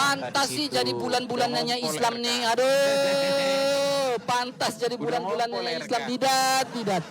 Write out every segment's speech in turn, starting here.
Pantas sih jadi bulan-bulanannya Islam nih. Aduh, pantas jadi bulan-bulanannya Islam. Tidak.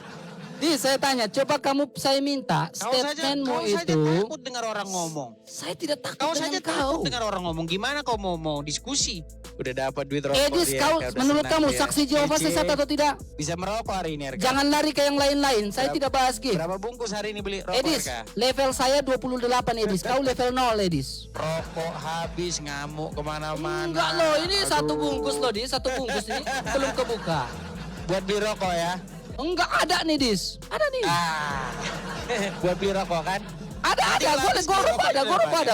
Di saya tanya, coba saya minta statementmu Kau saja itu. takut dengar orang ngomong. Saya tidak takut Kau dengan saja takut dengar orang ngomong. Gimana kau mau diskusi? Udah dapat duit rokok Edis, dia, menurut kamu saksi Jehovah sesat atau tidak? Bisa merokok hari ini, Erka? Jangan lari ke yang lain-lain. Saya tidak bahas gitu. Berapa bungkus hari ini beli rokok, Edis, Erka? level saya 28 Edis. Kau level 0 Edis. Rokok habis, ngamuk kemana-mana. Enggak loh, ini Aduh. satu bungkus loh, Dis. Satu bungkus ini belum kebuka. Buat beli rokok ya? Enggak ada nih, Dis. Ada nih. Buat beli rokok kan? Ada.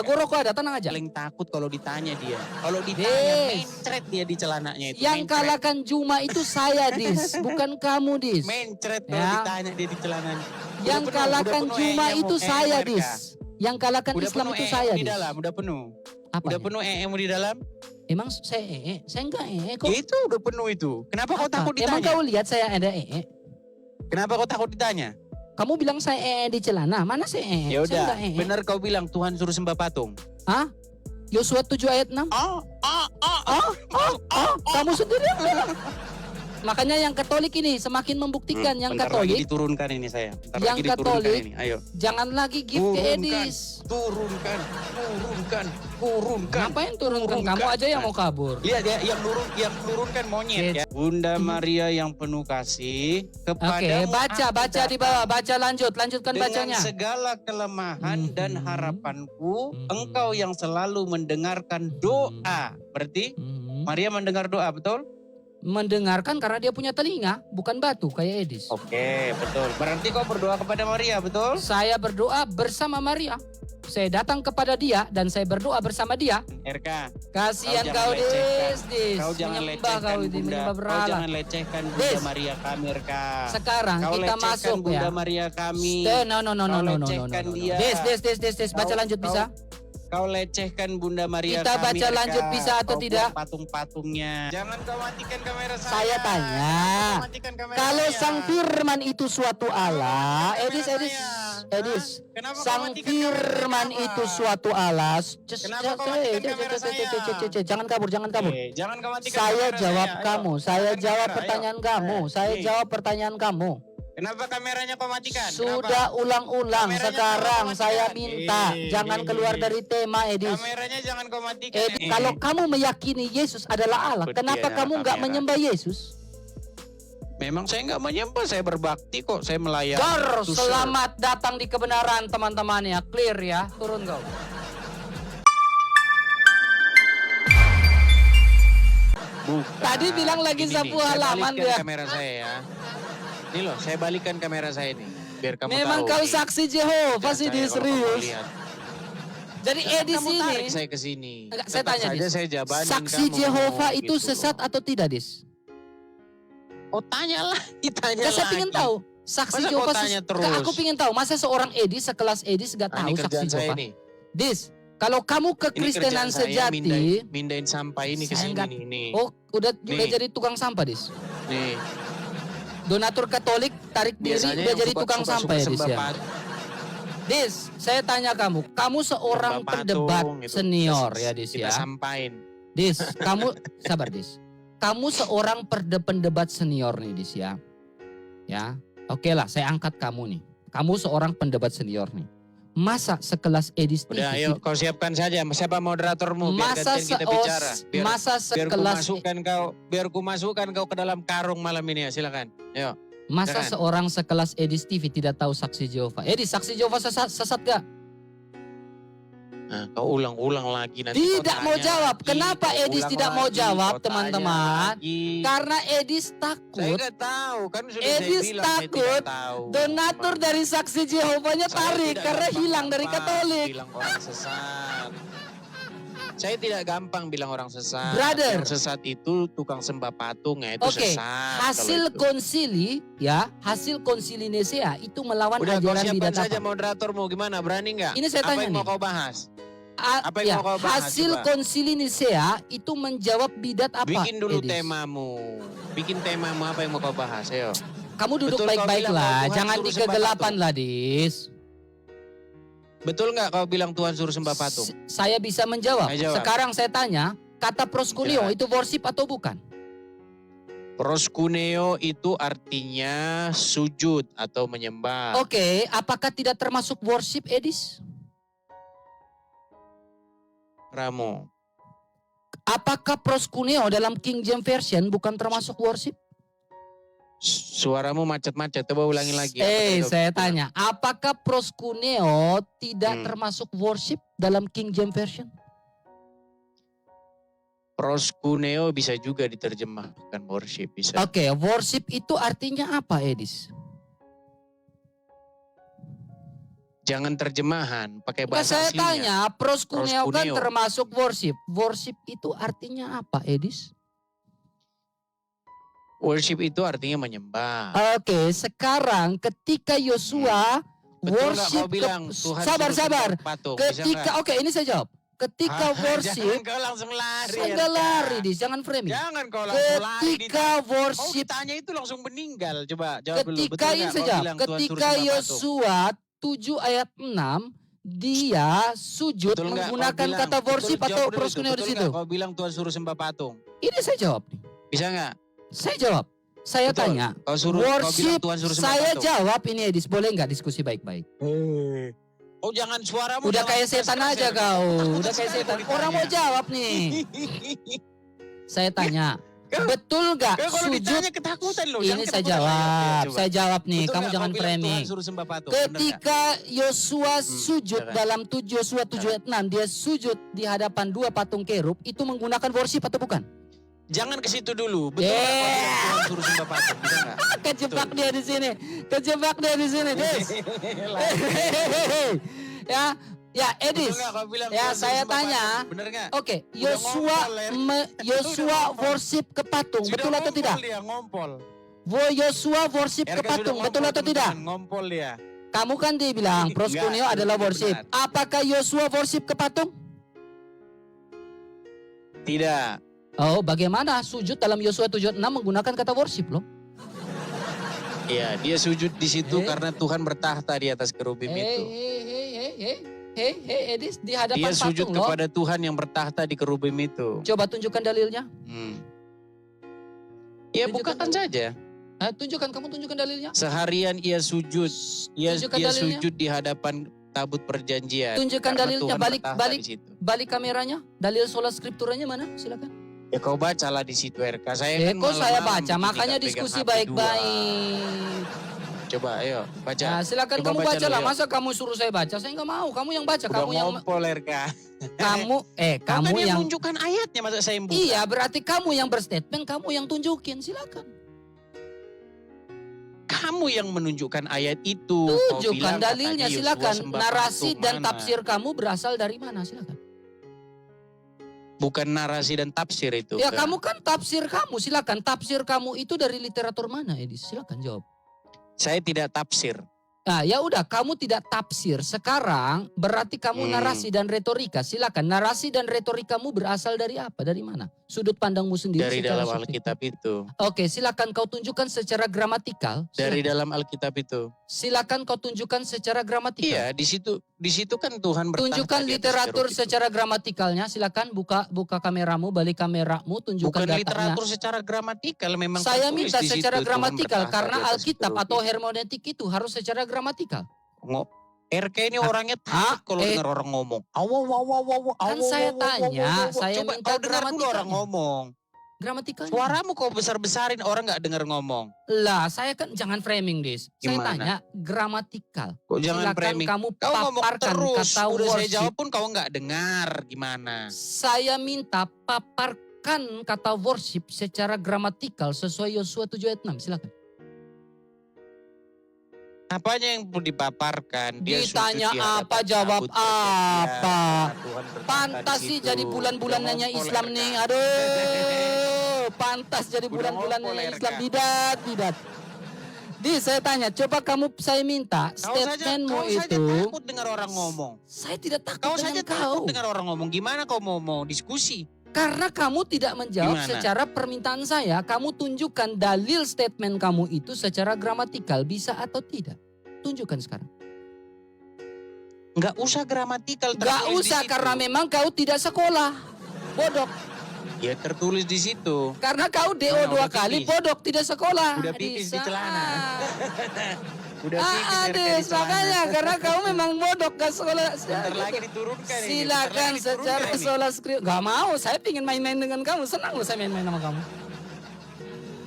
Goroko ada. Tenang aja. Paling takut kalau ditanya dia. Kalau ditanya, Des. mencret dia di celananya itu. Yang mencret. kalahkan Juma itu saya, Dis. Bukan kamu, Dis. Mencret kalau Ya. ditanya dia di celananya. Yang kalahkan Juma itu saya, Dis. Dis. Yang kalahkan Islam itu saya, di Dis. dalam, udah penuh. Apa Udah nih? penuh EM di dalam? Emang saya enggak kok. Itu udah penuh itu. Kenapa kau Apa? takut Emang ditanya? kau lihat saya ada Kenapa kau takut ditanya? Kamu bilang saya di celana. Mana saya Ya Saya udah, enggak benar kau bilang Tuhan suruh sembah patung. Hah? Yosua 7 ayat 6? Kamu sendiri yang bilang. Makanya yang Katolik ini semakin membuktikan yang Bentar lagi Katolik diturunkan ini saya. Bentar Yang lagi diturunkan Katolik, ini. Ayo. jangan lagi give ke Edis. Turunkan. Ngapain turunkan? Kamu aja yang mau kabur. Lihat ya, yang turunkan monyet ya. Bunda Maria yang penuh kasih Oke, kepadamu. baca di bawah, lanjutkan Dengan bacanya. segala kelemahan dan harapanku, engkau yang selalu mendengarkan doa. Berarti Maria mendengar doa, betul? Mendengarkan karena dia punya telinga, bukan batu kayak Edis. Oke, betul. Berarti kau berdoa kepada Maria, betul? Saya berdoa bersama Maria. Saya datang kepada dia dan saya berdoa bersama dia. RK, Kasihan Kau kau, jangan lecehkan. Dis. kau jangan Menyembah lecehkan kau ini, Bunda. menyembah Kau berhala. jangan lecehkan Bunda Des. Maria kami, RK. Sekarang Kau kita lecehkan masuk Bunda ya. Maria kami. No. lecehkan dia. Des, baca Kau- lanjut bisa? Kau lecehkan Bunda Maria Kita kami, baca RK. lanjut bisa atau Kau tidak? buat patung-patungnya. Jangan kau matikan kamera saya. Saya tanya, Kau matikan kamera kalau saya. Sang Firman itu suatu Allah, Edis, Kenapa kau Sang matikan Firman kamera itu suatu Allah. Kenapa kau matikan kamera saya? Jangan kabur. Jangan kau matikan Saya kamera jawab saya. Ayo. kamu, saya Matikan jawab kamera, pertanyaan ayo. kamu, saya Nih. jawab pertanyaan kamu. Kenapa kameranya kau matikan? Sudah ulang-ulang, Kameranya sekarang jangan saya matikan. minta jangan keluar dari tema, Edis. Kameranya jangan kau matikan. Edis, kalau kamu meyakini Yesus adalah Allah, Takut kenapa dia kamu nggak kamera. menyembah Yesus? Memang saya nggak menyembah, saya berbakti kok, saya melayani. Gar, To selamat datang di kebenaran teman-teman ya, clear ya, turun kau. Bukan. Tadi bilang lagi Ini sapu nih, saya halaman balikkan dia. kamera saya ya. Ini loh, saya balikan kamera saya nih, biar kamu Memang tahu. kau nih. saksi Jehovah sih, Saya di kalau kamu serius. lihat. Jadi Edis Kamu tarik ini, saya ke sini. enggak, saya Tetap tanya saja Dis, saya jabanin saksi kamu, Jehovah itu gitu sesat loh. atau tidak, Dis? Oh tanyalah, ditanya Enggak, saya lagi. ingin tahu. Saksi Masa Jehovah kau tanya terus? Enggak, aku ingin tahu. Masa seorang Edis sekelas Edis gak Nah, tahu ini saksi kerjaan saya Jehovah? nih. Dis, kalau kamu Ini kekristenan kerjaan saya, sejati, mindain sampah ini ke Saya sini enggak- nih. Nih. oh udah Nih. jadi tukang sampah, Dis. Nih. Donatur Katolik tarik diri Biasanya udah yang jadi tukang suka sampah ya, Dis sembah ya. patung, Dis, saya tanya kamu seorang sembah pendebat patung, gitu. senior Kita- ya, Dis Kita ya. sampain. Dis, kamu sabar, Dis. Kamu seorang pendebat senior nih, Dis ya. Ya, oke lah, saya angkat kamu nih. Kamu seorang pendebat senior nih. Masa sekelas Edis TV? Udah ayo kau siapkan saja siapa moderatormu biar Masa gantian kita bicara. masa sekelas Biar ku masukkan kau ke dalam karung malam ini ya, silakan. Ayo. masa silakan. seorang sekelas Edis TV tidak tahu saksi Jehovah? Edis, saksi Jehovah sesat gak? Nah, kau ulang-ulang lagi nanti. kau Tidak tanya mau jawab. lagi, Kenapa kau Edis ulang tidak mau lagi, jawab, kau tanya teman-teman? lagi. Karena Edis Saya takut nggak tahu kan sudah Edis saya bilang saya takut tidak tahu. donatur dari saksi Jehovahnya Saya tarik tidak karena gampang hilang dari Katolik. bilang orang sesat. Saya tidak gampang bilang orang sesat. Brother. Yang sesat itu tukang sembah patung ya, itu Oke, sesat. hasil kalau itu. konsili ya, hasil konsili Nisea itu melawan Udah kau ajaran siapkan bidat saja apa? moderatormu, gimana, berani nggak? Ini saya Apa tanya yang mau nih. kau bahas? A- apa yang ya, mau kau bahas, hasil coba? konsili Nisea itu menjawab bidat apa? Bikin dulu Edis? temamu. Bikin temamu apa yang mau kau bahas, ayo. Kamu duduk Betul kau baik-baik bilang lah, bahwa Tuhan jangan suruh di sembah kegelapan patung. lah, Dis. Betul nggak kau bilang Tuhan suruh sembah patung? Saya bisa menjawab. Ayo jawab. Sekarang saya tanya, kata proskuneo Silakan. itu worship atau bukan? Proskuneo itu artinya sujud atau menyembah. Oke, apakah tidak termasuk worship, Edis? Ramo. Apakah proskuneo dalam King James Version bukan termasuk worship? Suaramu macet-macet, coba ulangi lagi. Apa tadi kau Saya bilang? tanya, apakah proskuneo tidak Hmm. termasuk worship dalam King James Version? Proskuneo bisa juga diterjemahkan worship, bisa. Oke, worship itu artinya apa, Edis? Jangan terjemahan, pakai Enggak, bahasa saya aslinya. tanya, proskuneo kan Proskuneo. termasuk worship. Worship itu artinya apa, Edis? Worship itu artinya menyembah. Oke, sekarang ketika Yosua Betul nggak worship kau bilang Tuhan sabar. suruh sembah patung? Bisa Ketika nggak? oke, ini saya jawab. Ketika Jangan worship, kau langsung lari. saya Erka. nggak lari, Dis, jangan framing. Jangan kau langsung lari. Ketika Kau worship, ditanya itu langsung meninggal. Coba jawab dulu. ketika Betul ini nggak saya kau jawab. bilang Tuhan suruh Ketika sembah patung? Yosua 7 ayat 6, dia sujud Betul nggak kau menggunakan bilang? kata worship Betul, atau jawab dulu itu. proskuneo di Betul situ. nggak kau bilang Tuhan suruh sembah patung? Ini saya jawab nih. Bisa nggak? Saya jawab. Saya Betul. tanya. Kau bilang Worship, Tuhan suruh sembah saya patung. jawab ini, Edis. Boleh nggak diskusi baik-baik? Oh jangan suaramu. Udah jangan kayak setan keras-keras, aja Erka. kau. Takut Udah kayak sekali setan. kau Orang mau ditanya. jawab nih. Saya tanya. Kau- Betul nggak Kau kalau sujud? ditanya ketakutan loh. Ini jangan saya ketakutan. jawab. Ayo, coba. Saya jawab nih. Betul Kamu nggak jangan kau bilang framing. Tuhan suruh sembah patung? Bener nggak? Ketika Yosua sujud silakan. dalam Yosua 7 ayat 6, dia sujud di hadapan 2 patung kerub, itu menggunakan worship atau bukan? Jangan ke situ dulu. Betul nggak kau bilang Tuhan suruh sembah patung? Bisa nggak? Kejebak dia di sini. Kejebak dia di sini, Des. Ya, ya Edis. Betul nggak kau bilang Ya, Tuhan suruh saya sembah tanya. patung? Bener nggak? Oke, Udah Yosua ngompol, Er. Yosua Udah ngompol. worship ke patung, Sudah betul atau ngompol tidak? Dia ngompol. Yosua worship ke Erka sudah patung, ngompol, betul atau tidak? teman-teman. Ngompol dia. Kamu kan dibilang Enggak, proskuneo adalah itu worship. benar. Apakah Yosua worship ke patung? Tidak. Oh, bagaimana sujud dalam Yosua 7:6 menggunakan kata worship loh? Iya, dia sujud di situ Eh. karena Tuhan bertahta di atas kerubim itu. Edis di hadapan Dia sujud patung loh. kepada Tuhan yang bertahta di kerubim itu. Coba tunjukkan dalilnya. Ya Tunjukkan bukakan saja. Kamu tunjukkan dalilnya. Seharian ia sujud. Tunjukkan Dia dalilnya. sujud di hadapan tabut perjanjian. Tunjukkan Karena dalilnya, Tuhan bertahta balik. di situ. Balik kameranya. Dalil sola skripturanya mana? Silakan. Ya kau bacalah di situ RK. Saya kan Kok saya malam-malam baca, begini makanya nggak pegang diskusi HP baik-baik. Coba ayo baca. Nah, silakan Coba kamu baca baca lah. dulu, yuk. Masa kamu suruh saya baca? Saya nggak mau. Kamu yang baca. Udah Kamu yang ngompol RK. kamu Kau kan yang yang menunjukkan ayatnya masa saya yang buka. iya, berarti kamu yang berstatement, kamu yang tunjukin. Silakan. Kamu yang menunjukkan ayat itu. Kau Tunjukkan bilang dalilnya, katanya silakan. Yosua sembah Narasi patung, dan mana? tafsir kamu berasal dari mana? Silakan. Bukan narasi dan tafsir itu. Ya, Kak. kamu kan tafsir kamu. Silakan. Tafsir kamu itu dari literatur mana, Edis? Silakan jawab. Saya tidak tafsir. Nah, ya udah, kamu tidak tafsir. Sekarang berarti kamu narasi dan retorika. Silakan. Narasi dan retorikamu berasal dari apa? Dari mana? Sudut pandangmu sendiri. Dari secara dalam subjektif. Alkitab itu. Oke, silakan kau tunjukkan secara gramatikal. Dari Silakan. dalam Alkitab itu. Silakan kau tunjukkan secara gramatikal. Iya, di situ kan Tuhan bertahta. Tunjukkan di atas literatur kerub itu. secara gramatikalnya. Silakan buka kameramu, balik kameramu, tunjukkan Bukan datanya. literatur secara gramatikal, memang Saya tertulis minta di situ, secara Tuhan gramatikal bertahta karena di atas Alkitab kerub atau itu. hermeneutik itu harus secara gramatikal. RK ini orangnya takut kalau dengar orang ngomong. Kan saya tanya, saya Coba minta kau dengar dulu orang gramatikanya. ngomong. Gramatikal. Suaramu kau besar-besarin, orang nggak dengar ngomong. Lah, saya kan jangan framing, Dis. Saya Gimana? tanya gramatikal. Kok jangan Silakan framing. kamu Kau ngomong paparkan terus, kata udah saya worship. jawab pun kau nggak dengar. Gimana? Saya minta paparkan kata worship secara gramatikal sesuai Yosua 7 ayat 6. Silakan. Apanya yang perlu dipaparkan? Dia Ditanya sujud di apa, hadapan jawab tabut perjanjian. apa. Karena Tuhan bertahta Pantas di sih situ. jadi bulan-bulanannya Udah Islam ngompol, nih. RK. Aduh, pantas jadi Udah bulan-bulanannya ngompol, Islam. RK. Tidak. Di, saya tanya, coba saya minta statementmu Kau saja itu. takut dengar orang ngomong. Saya tidak takut Kau dengan saja takut kau. dengar orang ngomong. Gimana kau mau diskusi? Karena kamu tidak menjawab Gimana? secara permintaan saya. Kamu tunjukkan dalil statement kamu itu secara gramatikal. Bisa atau tidak? Tunjukkan sekarang. Nggak usah gramatikal. Gak tertulis di usah situ. karena memang kau tidak sekolah. Bodok. Ya tertulis di situ. Karena kau DO Mana, 2 udah kali, pipis? bodok tidak sekolah. Udah pipis di celana. Udah Des, makanya karena kau memang bodok gak sekolah. Bentar lagi diturunkan ini. Silakan secara sola skrip. Gak mau, saya pingin main-main dengan kamu. Senang loh saya main-main sama kamu.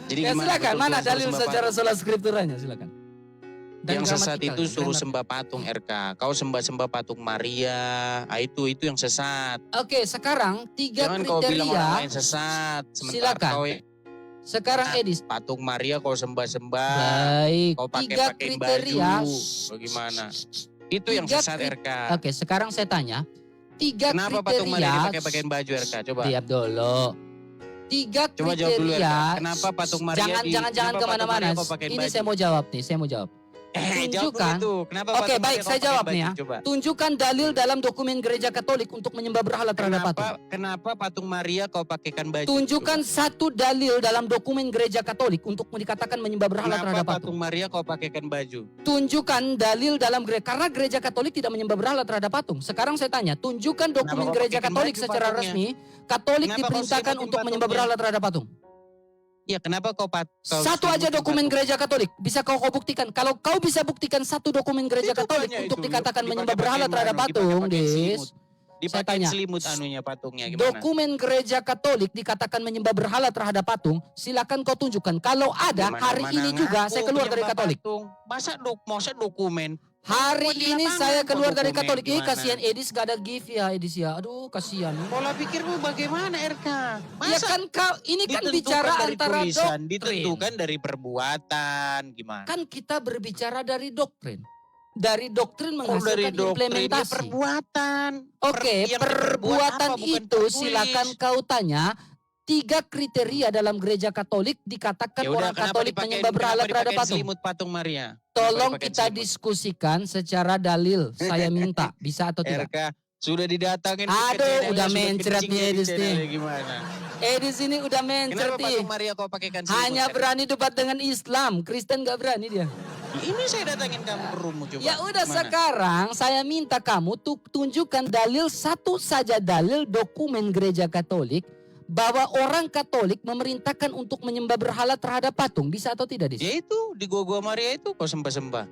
Jadi Ya gimana, silakan, betul mana Tuhan dalil suruh sembah secara patung? sola skripturanya, silakan. Dan Yang sesat gramatikal, itu suruh grammar. sembah patung RK. Kau sembah-sembah patung Maria. Itu yang sesat. Oke, sekarang 3 Jangan kau bilang orang lain kriteria. sesat. Sementara Silakan. kau Sekarang Edis. patung Maria kau sembah-sembah. Baik, Kau 3 pakai kriteria. baju. Bagaimana? Itu yang Tiga sesat kri- RK. Oke, sekarang saya tanya. 3 Kenapa patung Maria kriteria. dipakai baju RK? Coba. Diam dulu. 3 Coba jawab dulu kriteria. RK. Kenapa patung Maria Jangan kenapa patung kemana-mana. Maria kau pakai Ini baju? saya mau jawab nih, saya mau jawab. Jawab tunjukkan. dulu itu. Kenapa Oke, patung baik, Maria kau saya pakai jawab baju? nih ya. Coba. Tunjukkan dalil dalam dokumen gereja Katolik untuk menyembah berhala terhadap patung. Kenapa patung Maria kau pakaikan baju? Tunjukkan satu dalil dalam dokumen gereja Katolik untuk dikatakan menyembah berhala Kenapa terhadap patung patung. Maria kau pakaikan baju? Tunjukkan dalil dalam gereja, karena gereja Katolik tidak menyembah berhala terhadap patung. Sekarang saya tanya, tunjukkan dokumen kau gereja pakaikan Katolik baju secara patungnya? resmi, Katolik Kenapa kau diperintahkan selimutin untuk menyembah patungnya? berhala terhadap patung. Ya kenapa kau Satu aja dokumen gereja Katolik, bisa kau buktikan. Kalau kau bisa buktikan satu dokumen gereja Itu Katolik banyak untuk itu, dikatakan dipakai- menyembah berhala dipakai terhadap anu, patung, dipakai Des. selimut. Saya Dipakai tanya, selimut anunya patungnya gimana? dokumen gereja Katolik dikatakan menyembah berhala terhadap patung, silakan kau tunjukkan. Kalau ada Gimana- hari mana ini juga ngaku saya keluar dari menyembah Katolik. patung? Masa dokumen? Hari Buat di ini lapangan saya kok keluar dari dokumen, Katolik. gimana? Kasihan Edis gak ada gift ya Edis ya. Aduh kasihan. Pola pikirmu bagaimana RK? Ya kan kau ini kan ditentukan bicara dari antara tulisan, doktrin. ditentukan dari perbuatan, gimana? Kan kita berbicara dari doktrin. Dari doktrin Oh, menghasilkan dari doktrin, ya implementasi. perbuatan. Oke, yang perbuatan apa, bukan itu tertulis. silakan kau tanya. 3 kriteria dalam gereja Katolik dikatakan Ya udah, orang Katolik menyembah berhala terhadap patung. selimut patung Maria? Tolong Kenapa dipakai kita selimut? diskusikan secara dalil. Saya minta, bisa atau tidak? RK sudah didatangin. Aduh, udah mencret nih Edis nih. Gimana? Edis ini udah mencret Kenapa nih. patung Maria kau pakaikan selimut? Hanya RK? berani debat dengan Islam, Kristen gak berani dia. Ini saya datangin kamu ke rumah coba. Ya udah Mana? sekarang saya minta kamu tunjukkan dalil, satu saja dalil dokumen gereja Katolik bahwa orang Katolik memerintahkan untuk menyembah berhala terhadap patung. Bisa atau tidak, Dis? Ya itu di gua Maria itu kau sembah-sembah.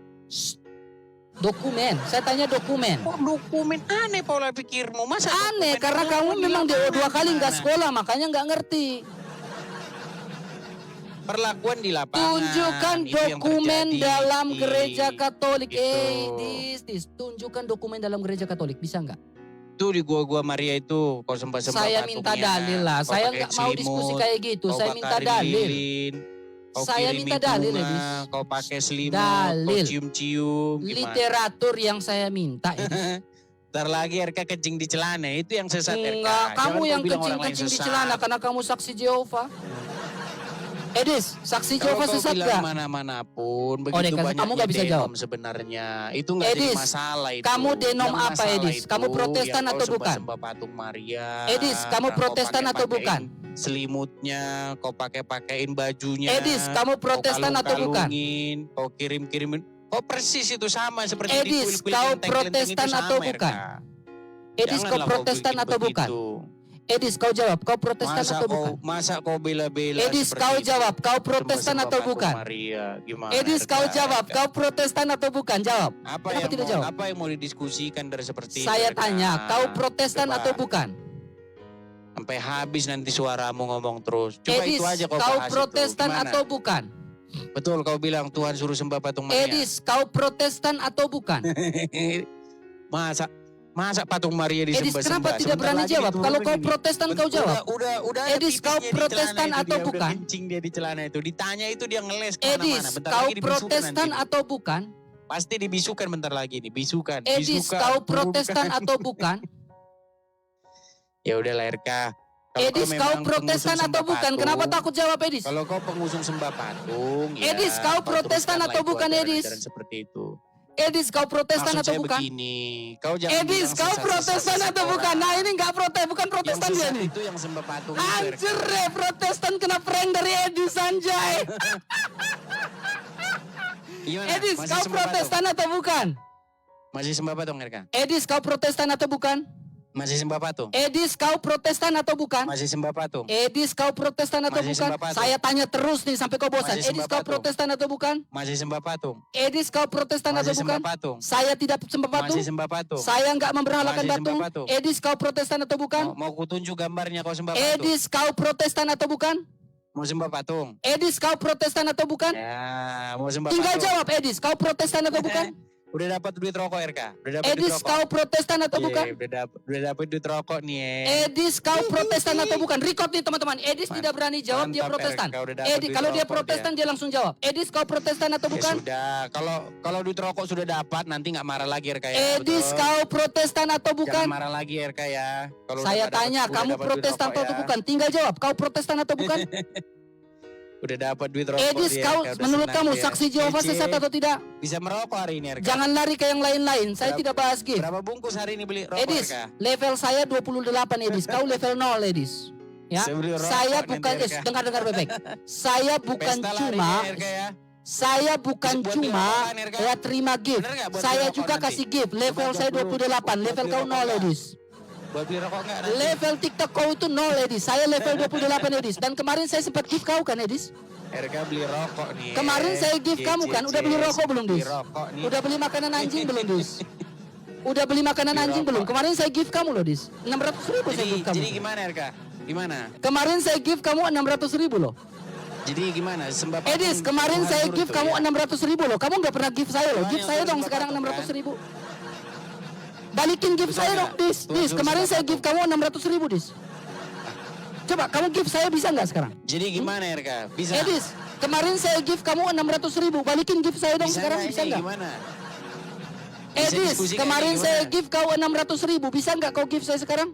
Dokumen, saya tanya dokumen. Kok dokumen aneh pola pikirmu? Masa Aneh dokumen karena kamu kamu di memang lapangan dua kali nggak gimana? sekolah makanya nggak ngerti. Perlakuan di lapangan. Tunjukkan itu yang dokumen terjadi. dalam gereja Katolik. Gitu. Dis, tunjukkan dokumen dalam gereja Katolik, bisa nggak? Itu di gua Maria itu kau sembah-sembah Saya patungnya. minta dalil lah. Kau Saya pakai nggak mau diskusi selimut, kayak gitu. kau Saya minta bakarin dalil. lilin, kau Saya kirimi minta dalil, bunga, Edis. Kau pakai selimut, Dalil. kau cium-cium. Gimana? Literatur yang saya minta. Ntar lagi RK kencing di celana, itu yang sesat RK. Enggak, Jangan kamu kau yang bilang orang lain kencing-kencing di sesat. celana karena kamu saksi Jehova. Edis, saksi Kalau Jehova kau sesat bilang gak? mana-mana pun, Dek, begitu kamu banyaknya nggak bisa denom jawab. sebenarnya. Itu nggak jadi Edis, masalah itu. kamu denom Yang apa, masalah Edis? itu, Kamu Protestan yang kau atau bukan? sembah-sembah patung Maria. Edis, kamu kau Protestan atau bukan? Selimutnya, kau pakein bajunya. Edis, kamu Protestan kau atau bukan? kalung-kalungin, kau kirim-kirimin. Kau persis itu sama seperti Edis, di kuil-kuil kau kelenteng-kelenteng Protestan itu atau sama, bukan? RK. Edis, kau Janganlah kau Protestan bikin atau bukan? begitu. Edis, kau jawab, kau Protestan atau bukan? Masa kau bela-bela Edis, seperti kau itu? jawab, kau Protestan Sembah-sembah atau patung bukan? Maria, gimana? Edis, kau RK? jawab, kau Protestan atau bukan? Jawab. Apa Kenapa yang tidak mau, jawab? apa yang mau didiskusikan dari seperti itu? Saya RK? tanya, kau Protestan Coba. atau bukan? Sampai habis nanti suaramu ngomong terus. Coba Edis, itu aja kau kau bahas Protestan itu. Gimana? atau bukan? Betul kau bilang Tuhan suruh sembah patung Maria. Edis, kau Protestan atau bukan? Masa patung Maria Edis, disembah-sembah? kenapa tidak Sebentar berani lagi jawab? diturunin Kalau kau ini. Protestan kau jawab. Udah ada Edis, kau pipisnya di celana Protestan itu, atau dia bukan? Udah kencing dia di celana itu. Ditanya itu dia ngeles Edis, kemana-mana. Bentar kau lagi dibisukan Protestan nanti. atau bukan? Pasti dibisukan bentar lagi nih. Bisukan. Edis, bisukan, kau turunkan. Protestan atau bukan? Ya udah lah RK. Kalau Edis, kau memang Protestan pengusung atau sembah bukan? patung, Kenapa takut jawab, Edis? Kalau kau pengusung sembah patung, Edis, ya, kau Protestan teruskanlah atau itu bukan, Edis? ajaran-ajaran seperti itu. Edis, kau Protestan Maksud atau saya bukan? begini, kau jangan Edis, bilang kau sesat-sesat Protestan atau orang. bukan? Nah ini nggak bukan Yang Protestan dia sesat nih. itu yang sembah patung itu, Anjir RK. deh, Protestan kena prank dari Edis anjay. Gimana? Edis, Masih kau sembah Protestan atau bukan? patung? Masih sembah patung RK? Edis, kau Protestan atau bukan? Masih sembah patung? Edis, kau Protestan atau bukan? Masih sembah patung? Edis, kau Protestan atau Masih bukan? sembah patung. Saya tanya terus nih sampai kau bosan. Masih Edis, sembah kau patung. Protestan atau bukan? Masih sembah patung? Edis, kau Protestan atau Masih bukan? sembah patung? Saya tidak sembah patung. Masih sembah patung? Saya nggak memberhalakan Masih sembah patung. patung. Edis, kau Protestan atau bukan? Mau kutunjuk gambarnya kau sembah patung? Edis, kau Protestan atau bukan? Mau sembah patung? Edis, kau Protestan atau bukan? Ya, mau sembah Tinggal patung. jawab, Edis, kau Protestan atau bukan? Udah dapat duit rokok RK? Udah dapat duit Edis, rokok? kau Protestan atau Iya, bukan? udah dapat duit rokok nih. Edis, kau Protestan atau bukan? Record nih teman-teman. Edis tidak berani jawab dia Mantap, Protestan. RK, udah dapat Edis, duit kalau dia rokok Protestan dia langsung jawab. Edis, kau Protestan atau Ya bukan? sudah, kalau duit rokok sudah dapat nanti nggak marah lagi RK ya. Edis, betul? kau Protestan atau Jangan bukan? marah lagi RK ya. Kalau Saya udah dapat- tanya, udah kamu dapat duit Protestan rokok atau ya. bukan? Tinggal jawab, kau Protestan atau bukan? Udah dapat duit rokok Edis, dia, kau RK, udah menurut senang kamu dia. saksi Jehovah Ece, sesat atau tidak? bisa merokok hari ini RK? Jangan lari ke yang lain-lain. Saya Berapa- tidak bahas gift. Berapa bungkus hari ini beli rokok Edis, RK? level saya 28 Edis. Kau level 0 Edis. Ya, Saya beli rokok saya nanti, bukan RK. dengar baik-baik. Saya bukan Pesta lah hari cuma ini, RK ya. Saya bukan Buat cuma beli rokok, RK. ya terima gift. Bener nggak buat Saya beli rokok juga nanti? kasih gift. Level Buat saya beli- 28, level buat kau beli 0 rokok Edis. Buat beli rokok nggak nanti? Level TikTok kau itu 0 Edis. Saya level 28 Edis. Dan kemarin saya sempat gift kau kan Edis? RK beli rokok nih. Kemarin saya gift kamu kan? Udah beli rokok belum, Dis? Beli rokok nih. Udah beli makanan anjing belum, Dis? Udah beli makanan Beli anjing rokok. belum? Kemarin saya gift kamu loh, Dis. 600.000 saya gift kamu. Jadi gimana RK? Gimana? Kemarin saya gift kamu 600.000 loh. Jadi gimana? Sembah patung Edis, kemarin Tuhan saya suruh gift tuh kamu ya? 600.000 loh. Kamu nggak pernah gift saya loh. Tuhan Gift yang saya suruh dong sembah sekarang patung, 600.000. Balikin gift Betul saya nggak? dong, Dis. Tuhan Dis, suruh kemarin sembah saya patung. gift kamu 600.000, Dis. Coba kamu gift saya bisa nggak sekarang? Jadi gimana RK? Bisa? Edis, kemarin saya gift kamu 600.000. Balikin gift saya dong Bisa sekarang, nggak bisa ini? nggak? Gimana? Bisa Edis, diskusikan kemarin ini saya gimana? gift kau 600.000. Bisa nggak kau gift saya sekarang?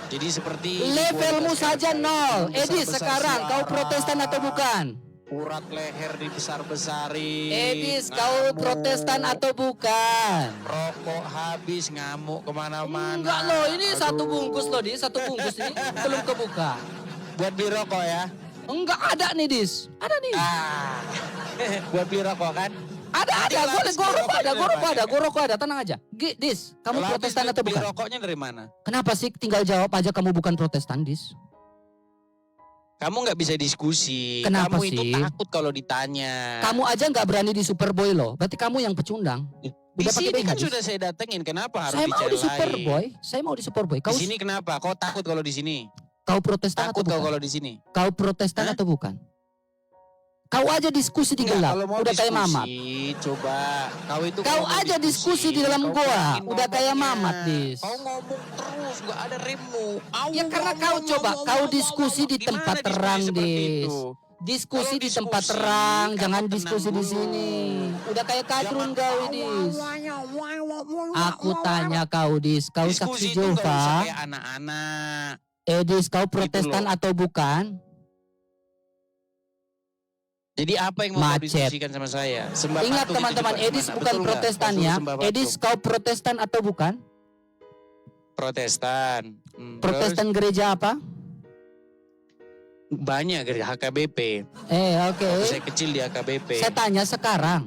Jadi seperti Levelmu kualitas saja RK, 0. besar-besar Edis, sekarang kau suara, Protestan atau bukan? Urat leher dibesar-besarin. Edis, kau ngamuk, Protestan atau bukan? Rokok habis ngamuk kemana-mana. Enggak loh, ini Aduh. satu bungkus loh, Dis. Satu bungkus ini belum kebuka. Buat beli rokok ya? Enggak ada nih, Dis. Ada nih. Ah. Buat beli rokok kan? Ada, Nanti gue habis rokok beli ada, gue rokoknya rokok ada, dari gue rokok ada, tenang aja. Dis, kamu Kalau habis Protestan atau beli bukan? rokoknya dari mana? Kenapa sih tinggal jawab aja kamu bukan Protestan, Dis? Kamu nggak bisa diskusi. Kenapa kamu itu sih? takut kalau ditanya. Kamu aja nggak berani di Superboy loh. Berarti kamu yang pecundang. Di Udah pakai sini BH, kan Dis? sudah saya datengin. Kenapa harus Saya mau di dicelain? Superboy. Saya mau di Superboy. Kau Di sini kenapa? Kau takut kalau di sini? kau Protestan Takut atau kau bukan? kalau di sini? Kau Protestan Hah? atau bukan? Kau aja diskusi di Enggak, gelap. kalau mau Udah kayak diskusi, Mamat. Coba. Kau itu Kau kalau mau aja diskusi di dalam kau goa. kurangin Udah kayak ngomongnya. Mamat, Dis. Kau ngomong terus, nggak ada remmu. Ya karena kau coba, kau diskusi di Gimana tempat diskusi terang, seperti Dis. itu? Diskusi Kalau di tempat diskusi, terang, kamu jangan tenang diskusi di dulu. sini. Udah kayak kadrun Jangan kau, Dis. Aku tanya kau, Dis. Kau Diskusi saksi itu nggak usah Jehovah. kayak anak-anak. Dis, kau Protestan loh. atau bukan? Jadi apa yang mau kau Macet. diskusikan sama saya? Sembah Ingat patung teman-teman, itu Edis gimana? bukan Betul nggak? Protestan Kau ya. suruh sembah patung. Edis, kau Protestan atau bukan? Protestan. Protestan gereja apa? Terus banyak gereja HKBP. Oke. Waktu saya kecil di HKBP. Saya tanya sekarang.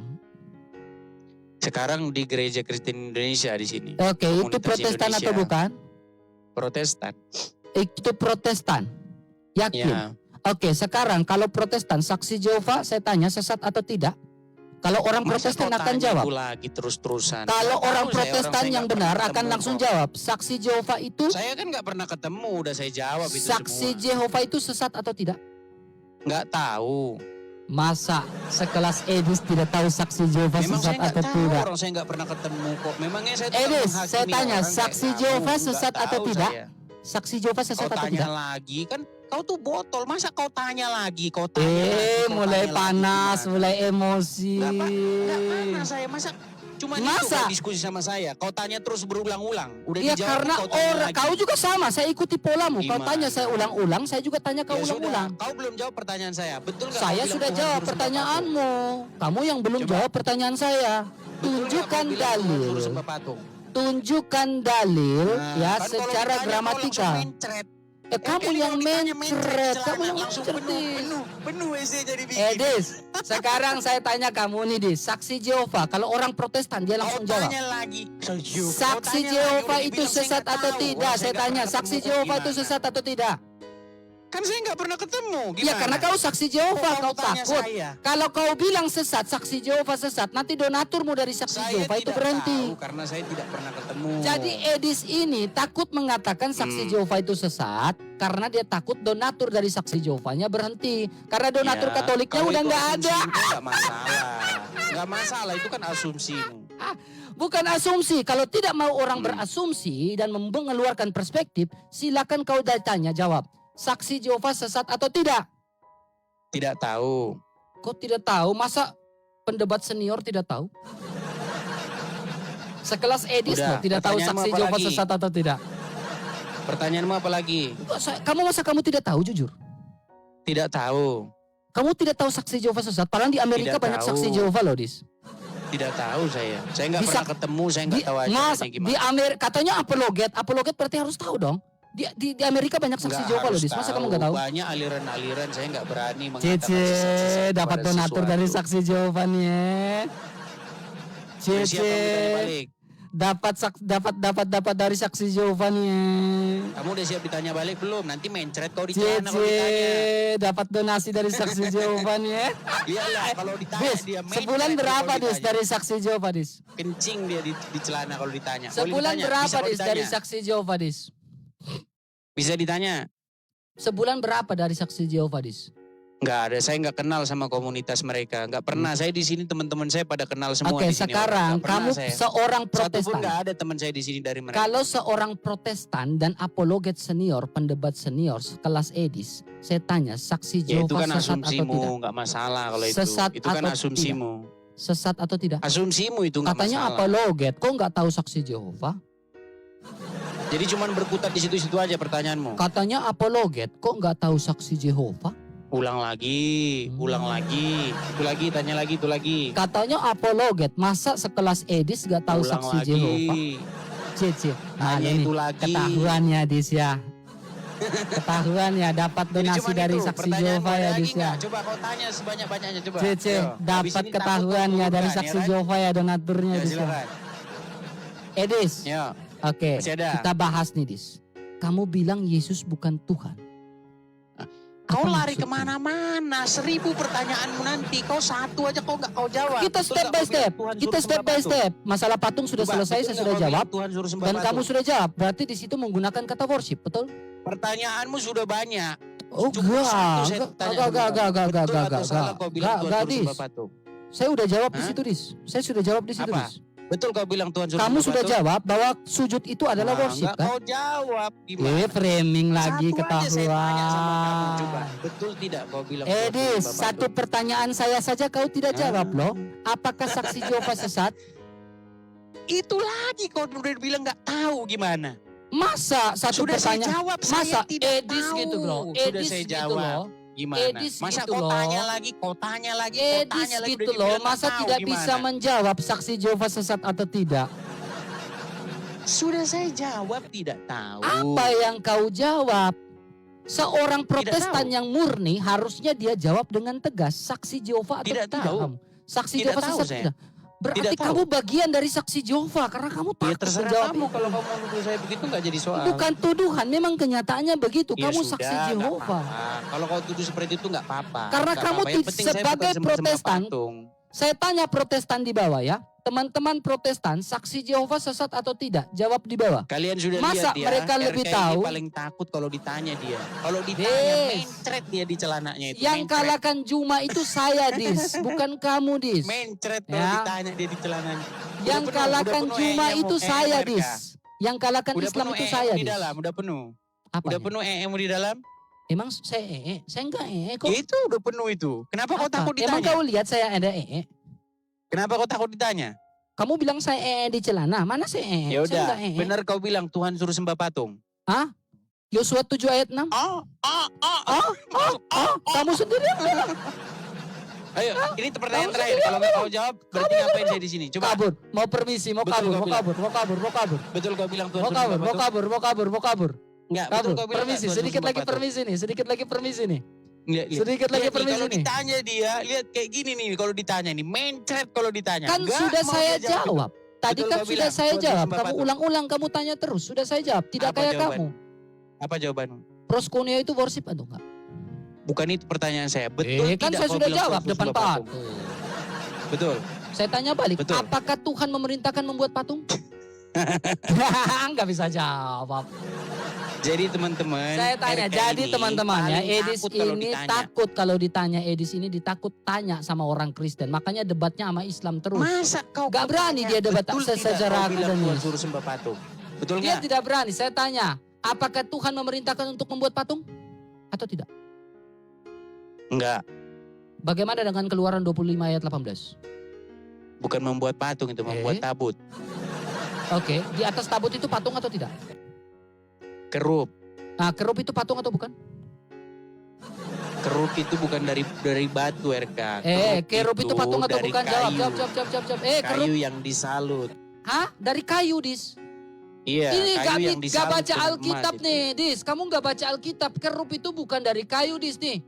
Sekarang di Gereja Kristen Indonesia di sini. Oke, itu Komunitas Protestan Indonesia. atau bukan? Protestan. Itu Protestan. Yakin? Ya. Oke, sekarang kalau Protestan, saksi Jehovah, saya tanya sesat atau tidak? Kalau orang Masa Protestan kau akan tanya jawab. itu lagi terus-terusan. Kalau Nggak orang tahu saya, Protestan saya yang nggak benar pernah akan ketemu langsung kok. jawab. Saksi Jehovah itu, Saya kan nggak pernah ketemu, udah saya jawab itu saksi semua. Jehovah itu sesat atau tidak? Nggak tahu. Masa sekelas Edis tidak tahu saksi Jehovah Memang sesat saya nggak atau tahu, tidak? orang saya nggak pernah ketemu kok. Memangnya saya tukang Edis, menghakimi saya tanya, orang, nggak saksi tahu. Jehovah Nggak sesat atau tahu tidak? saya. Saksi Jehovah Kau sesat atau tanya tidak? lagi kan kau tuh botol, masa kau tanya lagi, kau tanya lagi, kau Mulai tanya panas, lagi, mulai emosi. Nggak panas saya, masa cuma itu Masa? kau diskusi sama saya, kau tanya terus berulang-ulang, udah Ya dijawab karena kau tanya orang lagi. kau juga sama, saya ikuti polamu. Kau Gimana? tanya saya ulang-ulang, saya juga tanya kau Ya sudah, ulang-ulang. kau belum jawab pertanyaan saya, betul nggak? Saya kau bilang sudah Tuhan jawab suruh sembah pertanyaanmu. Kamu yang belum Coba. jawab pertanyaan saya. patung? Betul nggak kau Tunjukkan bilang Tuhan dalil. suruh sembah patung? Tunjukkan dalil Nah, ya kan kalau secara ditanya kau langsung gramatikal. mencret. Kamu Ini yang kalau ditanya mencret, celana, kamu yang langsung mencret. penuh WC jadi bikin. Dis, sekarang saya tanya kamu nih, Dis. Saksi Jehovah, kalau orang Protestan dia langsung Kau jawab. tanya lagi. Saksi Jehovah itu sesat atau tidak? Saya tanya, saksi Jehovah itu sesat atau tidak? Kan saya nggak pernah ketemu. Gimana? Ya karena kau saksi Jehovah, kau tanya takut. saya? Kalau kau bilang sesat, saksi Jehovah sesat, nanti donaturmu dari saksi Saya Jehovah itu tidak berhenti. tahu karena saya tidak pernah ketemu. Jadi Edis ini takut mengatakan saksi Jehovah itu sesat karena dia takut donatur dari saksi Jehovahnya berhenti. Karena donatur Ya, Katoliknya kalau udah itu nggak ada. asumsi itu nggak masalah. Nggak masalah, itu kan asumsimu. Bukan asumsi. Kalau tidak mau orang berasumsi dan mengeluarkan perspektif, silakan kau tanya jawab. Saksi Jehovah sesat atau tidak? Tidak tahu. Kok tidak tahu? Masa pendebat senior tidak tahu? Sekelas Edis Udah, loh, tidak tahu pertanyaanmu saksi apa Jehovah lagi? sesat atau tidak. Pertanyaanmu apa lagi? Masa kamu tidak tahu jujur? Tidak tahu. Kamu tidak tahu saksi Jehovah sesat? Padahal di Amerika Tidak banyak tahu. saksi Jehovah loh, Dis. Tidak tahu saya. Saya nggak Bisa- pernah ketemu, saya nggak tahu aja Di Amerika katanya apologet berarti harus tahu dong. Di Amerika banyak saksi Nggak Jehovah loh, harus Dis. Masa kamu nggak tahu? Banyak aliran-aliran, saya nggak berani mengatakan Cece, dapat kepada donatur dari sesuatu. saksi Jehovah nih ya. Dari siapa yang ditanya Cece, balik? dapat dari saksi Jehovah nih ya. Kamu udah siap ditanya balik belum? Nanti mencret kau di celana kalau ditanya. Cece, dapat donasi dari saksi Jehovah nih ya. Iyalah, kalau ditanya Dis, dia mencret. sebulan kalau berapa Dis ditanya. dari saksi Jehovah, Dis? Kencing dia di celana kalau ditanya. Boleh Sebulan ditanya? berapa Bisa kau Dis dari ditanya? saksi Jehovah, Dis? Bisa ditanya? Sebulan berapa dari saksi Jehovah, Dis? Nggak ada, saya nggak kenal sama komunitas mereka. Nggak pernah. Saya di sini teman-teman saya pada kenal semua Oke, di sini. sekarang Nggak pernah kamu saya. seorang Satu pun Protestan. nggak ada teman saya di sini dari mereka. Kalau seorang Protestan dan apologet senior, pendebat senior sekelas Edis, saya tanya saksi Ya itu Jehovah kan sesat atau asumsimu, tidak? nggak masalah kalau itu. Sesat Itu kan atau asumsimu. Sesat atau tidak? Asumsimu itu nggak Katanya masalah. apologet, kok nggak tahu saksi Jehovah? Jadi cuman berkutat di situ-situ aja pertanyaanmu. Katanya apologet, kok nggak tahu saksi Jehovah? Ulang lagi, ulang lagi. Itu lagi, tanya lagi, itu lagi. Katanya apologet, masa sekelas Edis nggak tahu Ulang saksi lagi. Jehovah? Cici, nah Tanya ini itu lagi. ketahuannya Dis ya. Ketahuan ya, dapat Jadi donasi cuman dari itu, saksi pertanyaanmu Jehovah ada ya lagi Dis ya. nggak? Coba kau tanya sebanyak-banyaknya coba. Cici, Ayo. Habis dapat ini ketahuan takut ya kau dari bukan, saksi ya kan? Jehovah ya donaturnya Ya Dis ya. silakan. Edis, Ya, oke, masih ada. kita bahas nih Dis. Kamu bilang Yesus bukan Tuhan. Kau Apa lari maksudnya? kemana-mana, 1000 pertanyaanmu nanti. Kau satu aja kau nggak kau jawab. Kita Betul step nggak by kau bilang step. Tuhan Kita suruh step sembah by patung? step. Masalah patung sudah Coba, selesai, betul saya nggak sudah kau bilang jawab. Tuhan suruh sembah Dan kamu patung? sudah jawab. Berarti di situ menggunakan kata worship, betul? Pertanyaanmu sudah banyak. Oh Cukup satu saya enggak, tanya enggak, sama kamu. Betul enggak, atau salah kau bilang Tuhan suruh Dis. sembah patung? Saya udah jawab di Hah? situ, Dis. Saya sudah jawab di situ, Apa? Dis. Betul kau bilang Tuhan suruh Kamu sembah sudah patung? jawab bahwa sujud itu adalah worship, Enggak kan? kau jawab. Gimana? Framing lagi Satu aja saya tanya sama kamu. Coba. ketahuan. Betul tidak kau bilang Tuhan suruh Edis, sembah satu patung? pertanyaan saya saja kau tidak jawab loh. Apakah saksi Jehovah sesat? Itu lagi kau udah bilang nggak tahu gimana. Masa satu Sudah saya pertanyaan? jawab, Masa saya tidak Edis tahu. gitu loh. Sudah Edis saya gitu jawab. loh. Gimana? Edis Masa gitu kau loh. tanya lagi, kau tanya lagi, kau Edis tanya lagi. gitu udah loh. dibilang Masa nggak tahu, tidak bisa gimana? menjawab saksi Jehovah sesat atau tidak? Sudah saya jawab tidak tahu. Apa yang kau jawab? Seorang Protestan tahu. yang murni harusnya dia jawab dengan tegas. Saksi Jehovah atau Tidak tidak tahu. kamu? Saksi Tidak Jehovah tahu sesat saya. tidak? Berarti Tidak tahu. kamu bagian dari saksi Jehovah karena kamu Ya takut terserah menjawab kamu itu. kalau kamu mau nuduh saya begitu nggak jadi soal. Bukan tuduhan, memang kenyataannya begitu. Ya Kamu sudah, saksi nggak Jehovah. apa-apa. Kalau kau tuduh seperti itu nggak apa-apa. Karena Nggak kamu apa-apa. Yang penting saya bukan sebagai sembah-sembah Protestan, patung. Saya tanya Protestan di bawah ya. Teman-teman Protestan, saksi Jehovah sesat atau tidak? Jawab di bawah. Kalian sudah Masa lihat ya, mereka lebih RKI tahu? paling takut kalau ditanya dia. Kalau ditanya Des. mencret dia di celananya itu. Yang mencret. kalahkan Juma itu saya, Dis. Bukan kamu, Dis. Mencret kalau Ya. ditanya dia di celananya. Yang kalahkan Juma itu saya, Dis. Dis. Yang kalahkan Udah Islam penuh itu EM saya, di Dis. dalam, udah penuh. Apa? Udah penuh EM di dalam? Emang saya Saya enggak kok. Itu udah penuh itu. Kenapa kau Apa? takut Emang ditanya? kau lihat saya ada Kenapa kau takut ditanya? Kamu bilang saya di celana. Mana saya Ya Saya udah, enggak benar kau bilang Tuhan suruh sembah patung. Yosua 7 ayat 6. Kamu sendiri yang bilang. Ayo, ini pertanyaan Kamu terakhir. sendiri Kalau nggak kau jawab, berarti ngapain saya di sini? Coba. Kabur. Mau permisi, mau Betul kabur, kau mau bilang. kabur, mau kabur, mau kabur. Betul kau bilang Tuhan Mau suruh kabur, sembah mau patung? kabur, mau kabur, mau kabur. Enggak, Kabur. betul kau bilang Permisi, enggak, Tuhan sedikit suruh lagi sembah patung? permisi nih, sedikit lagi permisi nih. Lihat. Sedikit lagi Lihat nih, permisi kalau nih. ditanya dia, lihat kayak gini nih kalau ditanya nih, mencret kalau ditanya. Kan Enggak sudah mau saya dia jawab. jawab. Tadi Betul kan kau sudah bilang, saya Tuhan suruh jawab. sembah Kamu patung. ulang-ulang, kamu tanya terus. Sudah saya jawab. Tidak Apa kayak jawaban? kamu. Apa jawabanmu? Proskuneo itu worship atau enggak? Bukan itu pertanyaan saya. Betul Kan tidak saya kau sudah bilang jawab Tuhan suruh depan sembah patung. Betul. Saya tanya balik, Betul. apakah Tuhan memerintahkan membuat patung? Enggak bisa jawab. Jadi teman-teman, Saya tanya, RK jadi ini teman-teman ya, paling Edis takut kalau ini ditanya. takut kalau ditanya, Edis ini ditakut tanya sama orang Kristen. Makanya debatnya sama Islam terus. Masa kau Gak berani bertanya, dia debat betul tidak secara kau bilang Tuhan akademis. suruh sembah patung? Betul Dia nggak? tidak berani. Saya tanya, apakah Tuhan memerintahkan untuk membuat patung? Atau tidak? Enggak, Bagaimana dengan Keluaran 25 ayat 18? bukan membuat patung itu, membuat tabut. Oke, di atas tabut itu patung atau tidak? Kerup. Nah, kerub itu patung atau bukan? Kerup itu bukan dari batu RK. Kerub itu patung atau dari bukan? kayu. Jawab. Kerub. Kayu yang disalut. Hah? Dari kayu, Dis? Iya, Ini kayu yang gak disalut baca dengan emas Alkitab itu. nih, Dis. Kamu gak baca Alkitab. Kerup itu bukan dari kayu, Dis nih.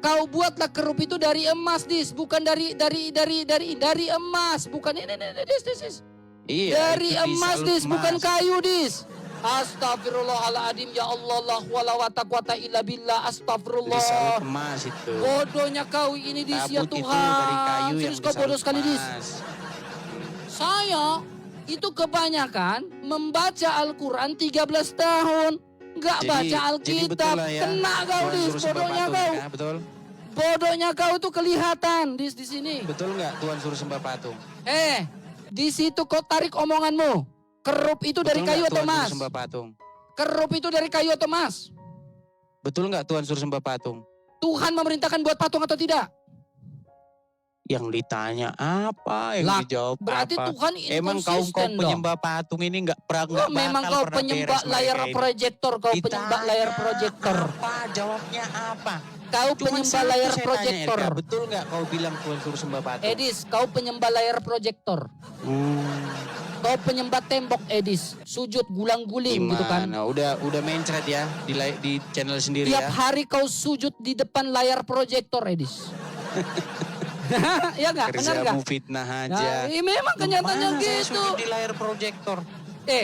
Kau buatlah kerup itu dari emas, Dis. Bukan dari emas. Bukan ini, Dis. Iya, Dari itu emas, disalut Dis. Bukan emas. kayu, Dis. Astagfirullahaladzim, ya Allah, la wala wa taqwata illa billah, Disalut astagfirullah. emas itu. Bodohnya kau ini, Dis, ya Tabut itu Tuhan. dari kayu yang Serius kau bodoh disalut sekali, Dis. emas. Saya itu kebanyakan membaca Al-Quran 13 tahun. Nggak Jadi- baca jadi Alkitab. betul lah ya, Kena kau, Tuhan Dis. suruh sembah Bodohnya patung, kau. ya, betul? Bodohnya kau tuh kelihatan, Dis, di sini. Betul nggak Tuhan suruh sembah patung? Di situ kau tarik omonganmu. Kerup itu dari Betul kayu nggak atau Tuhan suruh emas? sembah patung? Kerup itu dari kayu atau emas? Betul nggak Tuhan suruh sembah patung? Tuhan memerintahkan buat patung atau tidak? Yang ditanya apa, yang Lah, dijawab Berarti apa? Tuhan Emang kau inkonsisten dong. penyembah patung ini nggak pernah Oh, memang bakal kau pernah penyembah beres layar mereka ini. proyektor, kau Ditanya penyembah layar proyektor. Apa jawabnya apa? Kau Cuman penyembah satu layar saya tanya, proyektor. Erka, betul nggak kau bilang Tuhan suruh sembah patung? Edis, kau penyembah layar proyektor. Kau penyembah tembok, Edis. Sujud gulang-guling gitu kan. Gimana? Udah mencret ya di channel sendiri Tiap ya. hari kau sujud di depan layar proyektor, Edis. Ya nggak? Benar nggak? Kerjamu fitnah aja. Nah, memang kenyataannya Mana saya gitu. sujud di layar proyektor?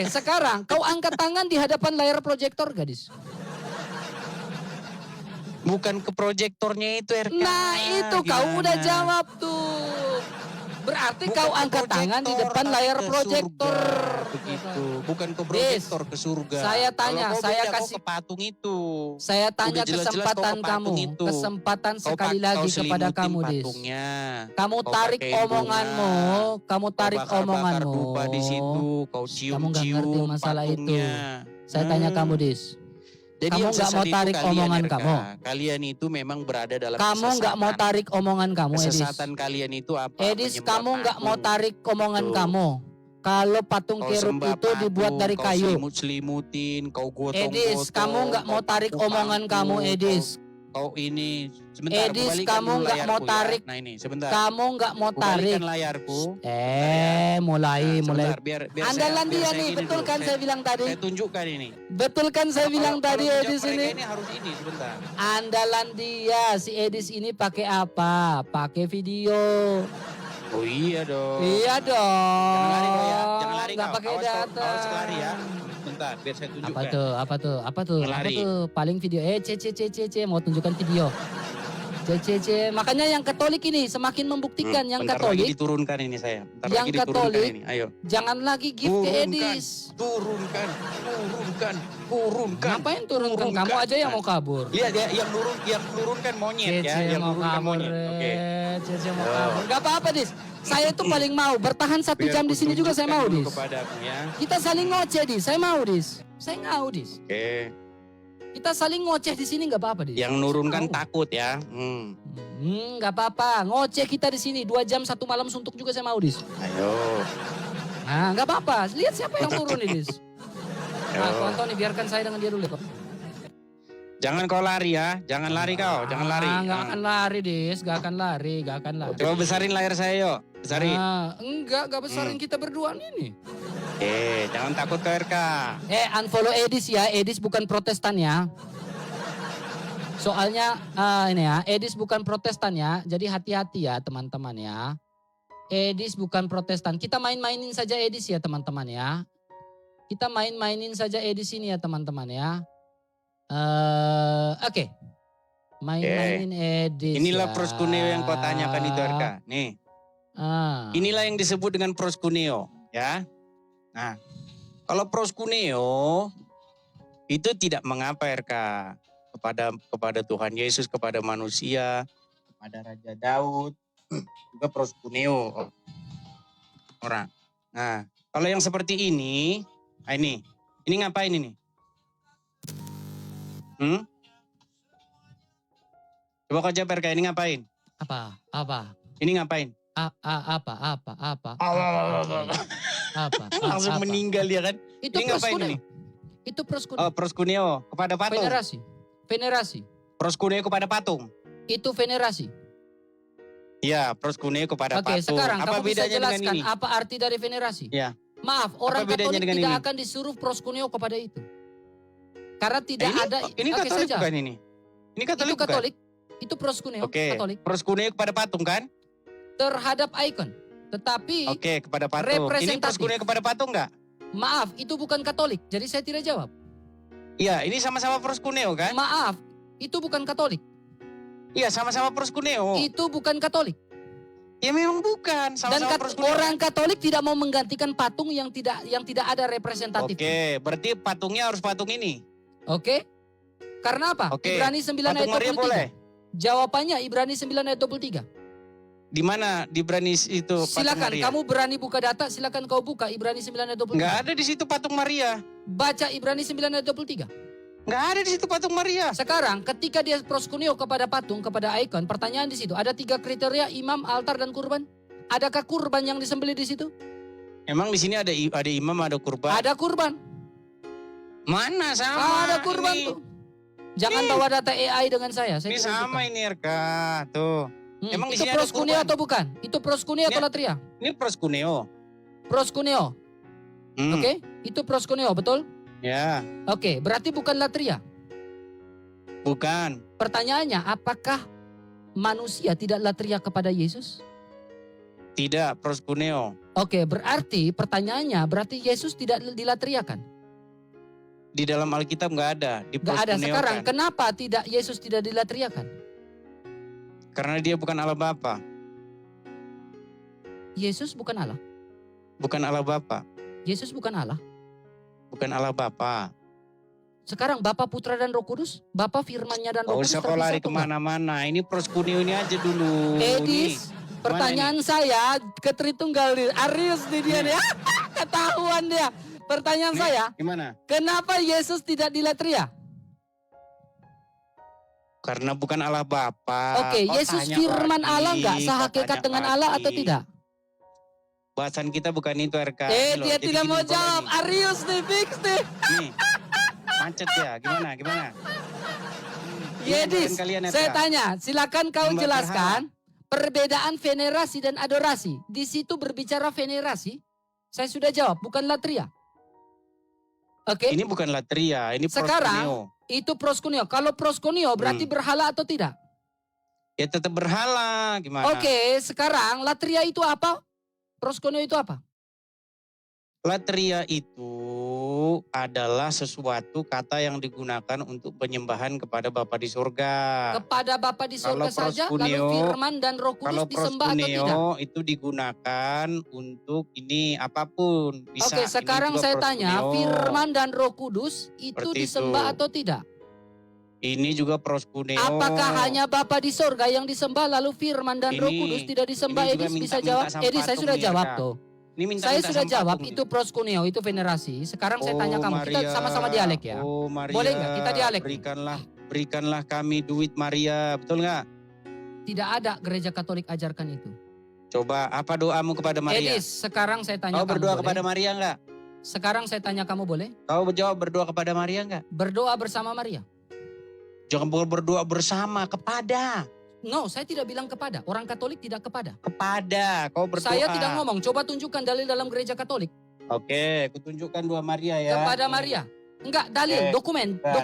Sekarang kau angkat tangan di hadapan layar proyektor, gadis. Bukan ke proyektornya itu RK. Nah, itu kau Gimana? udah jawab tuh. Berarti Bukan kau ke angkat tangan di proyektor, depan tapi layar ke proyektor. surga, begitu. Bukan ke proyektor, ke surga. saya tanya, Kalau kau saya beda, kau kasih- ke patung itu. Saya tanya Udah jelas-jelas kesempatan kau ke kamu, patung itu. kesempatan Kau sekali kau lagi kepada selimutin kamu, Dis. patungnya. Kamu Kau tarik pakein omonganmu, kamu Kau tarik bakar-bakar omonganmu. dupa di situ, kau Kamu nggak ngerti cium-cium masalah itu. patungnya. Saya tanya kamu, Dis. Jadi Kamu yang nggak sesat mau itu tarik kalian, omongan RK. kamu? Kalian itu memang berada dalam Kamu nggak mau kesesatan. tarik omongan kamu, Edis. Kesesatan kalian itu apa? Edis, Menyembah kamu nggak mau patung. tarik omongan Betul. kamu. Kalau patung Kau kerub sembah itu dibuat patung, dari kau kayu. selimut-selimutin, kau gotong-gotong. Edis, kamu nggak mau kau tarik pangku-pangku, omongan kamu, Edis. Kau ini, sebentar, Edis, kembalikan kamu dulu nggak mau layarku ya. tarik. Nah ini, sebentar. Kamu nggak mau tarik. Kembalikan layarku. Mulai. Sebentar, biar Andalan biar dia saya nih, gini betul dulu. kan saya bilang tadi? Saya tunjukkan ini. Betul kan saya Kalau- bilang tadi, kalau Edis menjawab mereka ini? ini harus ini, sebentar. Andalan dia, si Edis ini pakai apa? Pakai video. Oh iya dong. Iya dong. Jangan lari kau ya, jangan lari Nggak kau. pakai Awas kau, data. awas lari ya. Bentar, biar saya tunjukkan. Apa tuh? Lari. Paling video. C, mau tunjukkan video. C. Makanya yang Katolik ini semakin membuktikan yang Bentar lagi Katolik diturunkan ini saya. Bentar Yang lagi diturunkan Katolik, ini. Ayo. jangan lagi give ke Turunkan. Edis. Turunkan. Ngapain turunkan? Kamu aja yang mau kabur. Lihat ya, yang turunkan monyet ya, yang mau turunkan kabur. monyet. Oke. Cece mau Yo. kabur. Gak apa-apa, Dis. Saya itu paling mau bertahan 1 Biar jam di sini juga saya mau, kutunjukkan dulu Dis. kepadamu ya. Kita saling ngoceh, Dis. Saya mau, Dis. Saya mau, Dis. Oke. Kita saling ngoceh di sini nggak apa-apa, Dis. Yang nurunkan Mau. takut ya. Nggak apa-apa. Ngoceh kita di sini 2 jam 1 malam suntuk juga saya mau, Dis. Ayo. Nah, nggak apa-apa. Lihat siapa yang turun nih, Dis. Nah, Ayo. Ko Antoni, biarkan saya dengan dia dulu, kok. Jangan kau lari ya. Jangan lari kau. Jangan lari. Nggak akan lari, Dis. Nggak akan lari. Coba besarin layar saya yuk. Besarin. Enggak besarin kita berdua ini. Jangan takut ke RK. Unfollow Edis ya. Edis bukan Protestan ya. Soalnya ini ya, Edis bukan Protestan ya. Jadi hati-hati ya teman-teman ya. Edis bukan Protestan. Kita main-mainin saja Edis ya teman-teman ya. Kita main-mainin saja Edis ini ya teman-teman ya. Oke. Main-mainin Edis. Inilah ya. proskuneo yang kau tanyakan itu RK. Nih. Inilah yang disebut dengan proskuneo ya. Nah, kalau proskuneo itu tidak mengapa RK kepada Tuhan Yesus, kepada manusia, kepada Raja Daud, juga proskuneo orang. Nah, kalau yang seperti ini, ini ngapain ini? Coba kau jawab RK, ini ngapain? Apa? Ini ngapain? Apa? Langsung meninggal dia kan? Itu Ini ngapain proskuneo. ini? Itu proskuneo. Oh, proskuneo kepada patung. Venerasi. Proskuneo kepada patung. Itu venerasi. Ya, proskuneo kepada Oke, patung. sekarang Apa kamu bisa bedanya dengan jelaskan ini? apa arti dari venerasi? Ya. Maaf, orang bedanya Katolik dengan tidak ini? akan disuruh proskuneo kepada itu. Karena tidak ada. Ini Oke, Katolik saja. bukan ini? Ini Katolik Itu Katolik. Itu proskuneo. Oke. Katolik. Proskuneo kepada patung kan? Terhadap ikon. Tetapi Oke, kepada patung. Ini representatif. proskuneo kepada patung enggak? maaf, itu bukan Katolik. Jadi saya tidak jawab. Iya, ini sama-sama proskuneo kan? Maaf, itu bukan Katolik. Iya, sama-sama proskuneo. Itu bukan Katolik. Ya memang bukan, Dan sama-sama proskuneo. orang Katolik tidak mau menggantikan patung yang tidak ada representatif. Oke, berarti patungnya harus patung ini. Oke? Karena apa? Oke. Ibrani 9 ayat Patung Maria 23. boleh? Jawabannya Ibrani 9 ayat 23. Di mana di Ibrani itu patung Silakan, Maria? kamu berani buka data, silakan kau buka Ibrani 9 ayat 23. Enggak ada di situ patung Maria. Baca Ibrani 9 ayat 23. Enggak ada di situ patung Maria. Sekarang ketika dia proskuneo kepada patung, kepada ikon, pertanyaan di situ, ada 3 kriteria imam, altar, dan kurban. Adakah kurban yang disembelih di situ? Emang di sini ada imam, ada kurban. Ada kurban. Mana sama? Ada kurban ini. tuh. Jangan bawa data AI dengan saya. Ini tidak sama suka. ini RK. Tuh. Emang di itu sini ada proskuneo kurban? atau bukan? Itu proskuneo atau Ini- latria? Ini proskuneo. Proskuneo. Oke? Itu proskuneo, betul? Ya, Oke, berarti bukan latria. bukan. Pertanyaannya, apakah manusia tidak latria kepada Yesus? Tidak, proskuneo. Oke, berarti pertanyaannya, berarti Yesus tidak dilatriakan? Di dalam Alkitab nggak ada. Di Gak ada. proskuneo Sekarang, kan. kenapa tidak Yesus tidak dilatriakan? Karena dia bukan Allah Bapa. Yesus bukan Allah. Bukan Allah Bapa. Yesus bukan Allah. Bukan Allah Bapa. Sekarang Bapa, Putra, dan Roh Kudus, Bapa, Firman-Nya dan Roh Gak Kudus usah kau lari terpisah atau enggak? kemana-mana. Ini proskuneo ini aja dulu. Edis, pertanyaan saya ke Tritunggal nih. Arius nih dia nih. Ketahuan dia. Pertanyaan Nih, saya, gimana? kenapa Yesus tidak dilatria? Karena bukan Allah Bapa. Oke, Kau Yesus tanya firman lagi, Allah enggak? kau Sehakikat tanya dengan lagi. Allah atau tidak? Bahasan kita bukan itu RK. Ini loh, Dia jadi tidak gini mau boleh jawab. nih. Arius nih, fix nih. Nih, macet ya. Gimana? Ini Yedis, ajaran kalian, RK. saya tanya, silakan kau Sembah jelaskan perbedaan venerasi dan adorasi. Di situ berbicara venerasi, saya sudah jawab, bukan latria. Oke, Ini bukan latria, ini Sekarang, proskuneo. itu proskuneo. Kalau proskuneo berarti berhala atau tidak? Ya tetap berhala, gimana? Oke, sekarang latria itu apa? Proskuneo itu apa? Latria itu adalah sesuatu kata yang digunakan untuk penyembahan kepada Bapa di surga. Kepada Bapa di surga Kalau saja, lalu proskuneo- firman dan Roh Kalau Kudus disembah atau tidak? proskuneo itu digunakan untuk ini apapun. Bisa. Oke, Ini sekarang juga saya tanya, proskuneo. firman dan Roh Kudus itu Seperti disembah itu. atau tidak? Ini juga proskuneo. Apakah hanya Bapa di sorga yang disembah lalu firman dan Roh Ini- Kudus tidak disembah? ini juga Edis bisa minta-minta jawab? sama Edis, saya patung sudah nih, jawab Kak. tuh. Ini minta-minta Saya sudah sama jawab, patung itu proskuneo, itu venerasi. Sekarang saya tanya Oh, kamu, kita Maria, sama-sama dialek ya. Oh Maria, Boleh nggak kita dialek? Berikanlah kami duit Maria, betul nggak? Tidak ada gereja Katolik ajarkan itu. Coba apa doamu kepada Maria? Edis, sekarang saya tanya Kau kamu berdoa boleh? kepada Maria nggak? Sekarang saya tanya kamu boleh? Kau jawab berdoa kepada Maria nggak? Berdoa bersama Maria? Jangan berdoa bersama, kepada. No, saya tidak bilang kepada. Orang Katolik tidak kepada. Kepada, kau berdoa. Saya tidak ngomong, coba tunjukkan dalil dalam gereja Katolik. Oke, kutunjukkan dua Maria ya. Kepada Maria. Enggak, dalil, dokumen. Ya,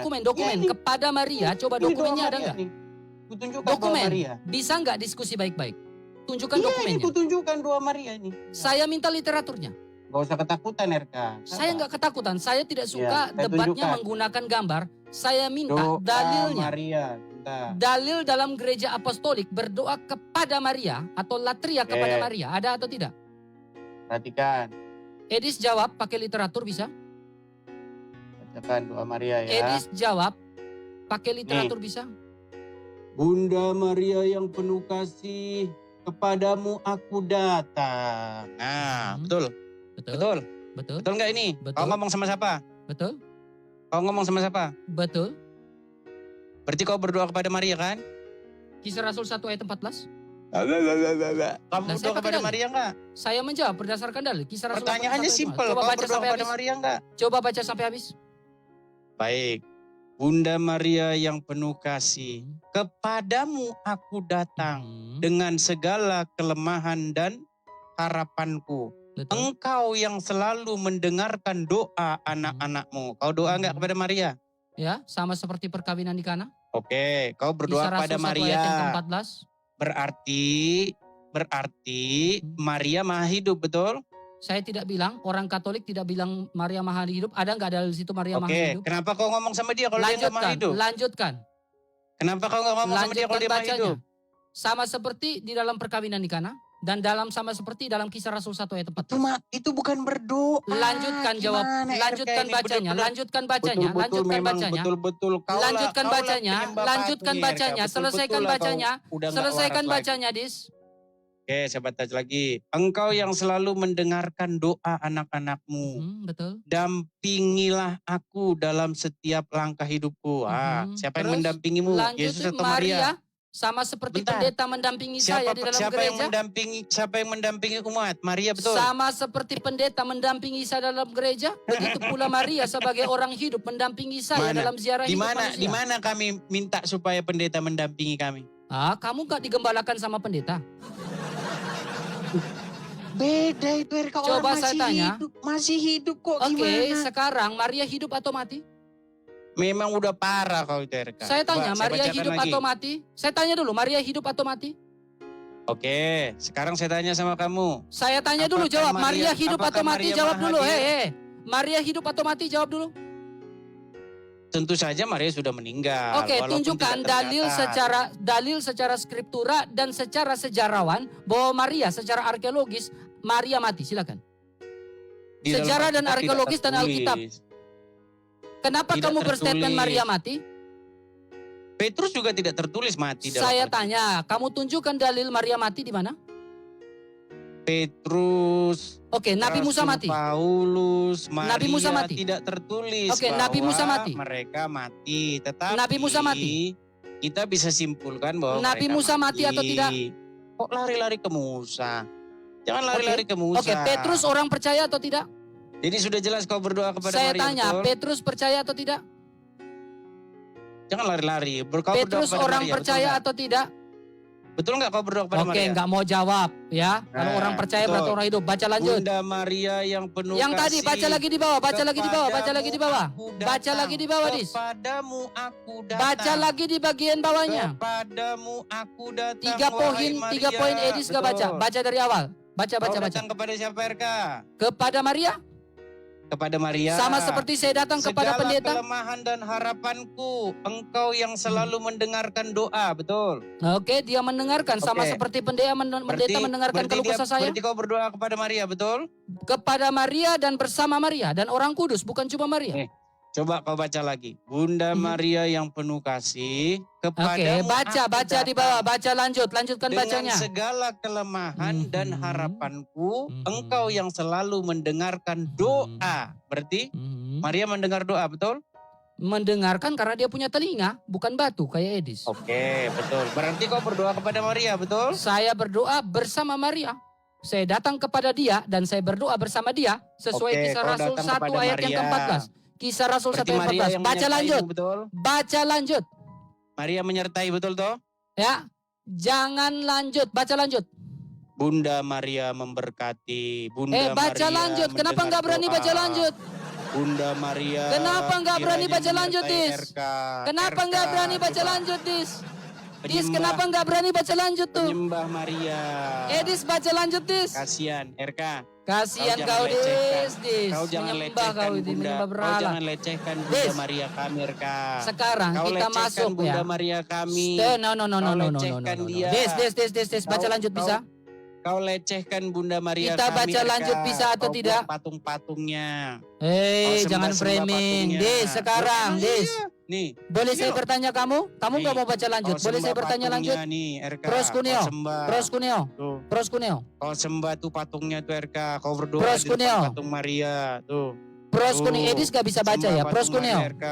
ini. Kepada Maria, coba Ini dua dokumennya ada Maria enggak? nih. Kutunjukkan Dokumen. dua Maria. Bisa enggak diskusi baik-baik? Tunjukkan Iya, ini dokumennya. kutunjukkan dua Maria ini. Saya minta literaturnya. Gak usah ketakutan RK. Saya enggak ketakutan. Saya tidak suka saya debatnya tunjukkan. menggunakan gambar. Saya minta Doa dalilnya. Maria. Bentar. Dalil dalam gereja apostolik berdoa kepada Maria atau latria kepada Maria. Ada atau tidak? Perhatikan. Edis jawab pakai literatur bisa? Bacakan doa Maria ya. Edis jawab pakai literatur bisa? Bunda Maria yang penuh kasih, kepadamu aku datang. Nah, betul. Betul. Betul. Betul. Betul nggak ini? Betul. Kau ngomong sama siapa? Betul. Kau ngomong sama siapa? Betul. Berarti kau berdoa kepada Maria kan? Kisah Rasul 1 ayat 14. Kamu Nah, saya berdoa pakai kepada dalil. Maria nggak? Saya menjawab berdasarkan dalil. Kisah Rasul 1 ayat Pertanyaannya 14. simpel. Coba Kau baca berdoa sampai kepada habis. Maria nggak? Coba baca sampai habis. Baik. Bunda Maria yang penuh kasih, kepadamu aku datang dengan segala kelemahan dan harapanku. Betul. Engkau yang selalu mendengarkan doa anak-anakmu. Kau doa nggak kepada Maria? Ya, sama seperti perkawinan di Kana. Oke, kau berdoa Kisah pada Rasul 1 ayat yang Maria. ke-14. Berarti Maria maha hidup, betul? Saya tidak bilang, orang Katolik tidak bilang Maria maha hidup. Ada nggak dalil situ Maria maha Oke, hidup? kenapa kau ngomong sama dia kalau dia nggak maha hidup? Lanjutkan. Kenapa kau nggak ngomong sama dia kalau dia maha bacanya. hidup? Sama seperti di dalam perkawinan di Kana dan sama seperti dalam Kisah Rasul 1 ayat 14. Itu bukan berdoa. Lanjutkan jawab, Gimana, lanjutkan RK ini bacanya, betul-betul- lanjutkan bacanya, betul-betul lanjutkan memang bacanya. betul-betul Lanjutkan bacanya, lanjutkan bacanya, selesaikan bacanya, selesaikan bacanya, Dis. Oke, saya baca lagi. Engkau yang selalu mendengarkan doa anak-anakmu. Betul. Dampingilah aku dalam setiap langkah hidupku. Siapa yang Terus, mendampingimu? Lanjutin Yesus atau Maria, Maria? sama seperti Bentar. pendeta mendampingi saya di dalam gereja. Siapa yang mendampingi umat? Maria, betul. Sama seperti pendeta mendampingi saya dalam gereja, begitu pula Maria sebagai orang hidup mendampingi saya Mana? dalam ziarah hidup manusia. Di mana kami minta supaya pendeta mendampingi kami? Kamu gak digembalakan sama pendeta? Beda itu, Erika. Coba Orang saya tanya. Masih hidup kok, Oke, gimana? sekarang Maria hidup atau mati? Memang udah parah kau itu, Erika. Saya tanya, Coba, Maria bacakan hidup lagi. atau mati? Saya tanya dulu, Maria hidup atau mati? Oke, sekarang saya tanya sama kamu. Saya tanya dulu, Apakah jawab. Maria hidup apakah atau mati? Maria Jawab maha dulu. dia? Hei, Maria hidup atau mati? Jawab dulu. Tentu saja Maria sudah meninggal. Oke, walaupun tunjukkan tidak dalil secara skriptura dan secara sejarawan bahwa Maria secara arkeologis Maria mati. Silakan. Di dalam Sejarah dan Alkitab tidak arkeologis dan tertulis. Alkitab. Kenapa Tidak kamu berstatement tertulis. Maria mati? Petrus juga tidak tertulis mati dalam Saya Alkitab. tanya, kamu tunjukkan dalil Maria mati di mana? Petrus, Oke, Nabi Musa Rasul mati. Paulus, Maria Nabi Musa mati. tidak tertulis Oke, bahwa Nabi Musa mati. mereka mati. Tetapi Nabi Musa mati. Kita bisa simpulkan bahwa Nabi mereka Musa mati atau tidak? Kok lari-lari ke Musa? Jangan lari-lari ke Musa. Oke, Petrus orang percaya atau tidak? Jadi sudah jelas kau berdoa kepada Saya Maria, tanya, betul? Petrus percaya atau tidak? Jangan lari-lari. Kau berdoa Petrus kepada orang Maria, percaya betul atau tidak? Betul nggak kau berdoa kepada Oke, Maria? nggak mau jawab ya. Kalau Nah, orang percaya betul. berarti orang hidup. Baca lanjut. Bunda Maria yang penuh Yang tadi kasih, baca lagi di bawah, baca lagi di bawah, baca lagi di bawah. kepadamu aku Baca lagi di bawah, Dis. Kepadamu aku datang. Baca lagi di bagian bawahnya. Kepadamu aku datang. Tiga poin, wahai tiga Maria. poin Edis gak baca. Betul. Baca dari awal. Baca, Kau baca, baca. datang kepada siapa, RK? Kepada Maria, Kepada Maria. sama seperti saya datang kepada Segala pendeta. kelemahan dan harapanku, engkau yang selalu mendengarkan doa, betul? Oke, dia mendengarkan sama Oke. seperti pendeta mendengarkan keluh kesah saya. Berarti kau berdoa kepada Maria, betul? Kepada Maria dan bersama Maria dan orang kudus, bukan cuma Maria. Coba kau baca lagi. Bunda Maria yang penuh kasih, Oke, kepadamu baca, aku baca di datang. bawah, baca lanjutkan Dengan bacanya. segala kelemahan dan harapanku, Mhm. engkau yang selalu mendengarkan doa. Berarti Maria mendengar doa, betul? Mendengarkan karena dia punya telinga, bukan batu kayak Edis. Oke, betul. Berarti kau berdoa kepada Maria, betul? Saya berdoa bersama Maria. Saya datang kepada dia dan saya berdoa bersama dia sesuai Oke, Kisah kau Rasul datang 1 kepada ayat yang Maria. ke-14. Kisah Rasul 1 Berarti ayat Maria 14. yang Baca menyertaimu, lanjut. betul? Baca lanjut. Maria menyertai, betul toh? Ya. Jangan lanjut, baca lanjut. Bunda Maria memberkati. Bunda baca Maria lanjut. Kenapa nggak berani mendengar baca doa. lanjut? Bunda Maria. Kenapa nggak berani kiranya baca lanjut, menyertai Dis? RK. Kenapa RK, nggak berani baca coba. lanjut, Dis? Dis, Penyembah- kenapa nggak berani baca lanjut tuh? Penyembah Maria. Dis, baca lanjut, Dis. Kasihan RK. Kasihan Kau kau, jangan lecehkan. Dis. Kau jangan Menyembah lecehkan kau, Dis. Bunda. Menyembah Kau berhala. jangan lecehkan Bunda Dis. Maria kami RK. Sekarang Kau kita lecehkan masuk Bunda ya. Maria kami. No. Kau lecehkan dia. Dis. Baca Kau- lanjut bisa? Kau lecehkan Bunda Maria Kita kami, baca RK. lanjut bisa atau Kau tidak? buat patung-patungnya. Hei, Kau jangan sembah-sembah framing. patungnya. Dis, sekarang, Loh, Dis. iya. Nih, Boleh Ini saya loh. bertanya kamu? Kamu nggak Nih, mau baca lanjut? kau Boleh saya sembah bertanya lanjut? patungnya Nih, RK. Pros Kunio. Kau sembah. Pros Kunio. Tuh. Pros Kunio. Kau sembah tuh patungnya tuh RK. Kau berdoa Pros di Kunio. depan patung Maria. Tuh. Pros Tuh. Kunio. Edis gak bisa baca Sembah ya? Pros patung Kunio. Maria, RK.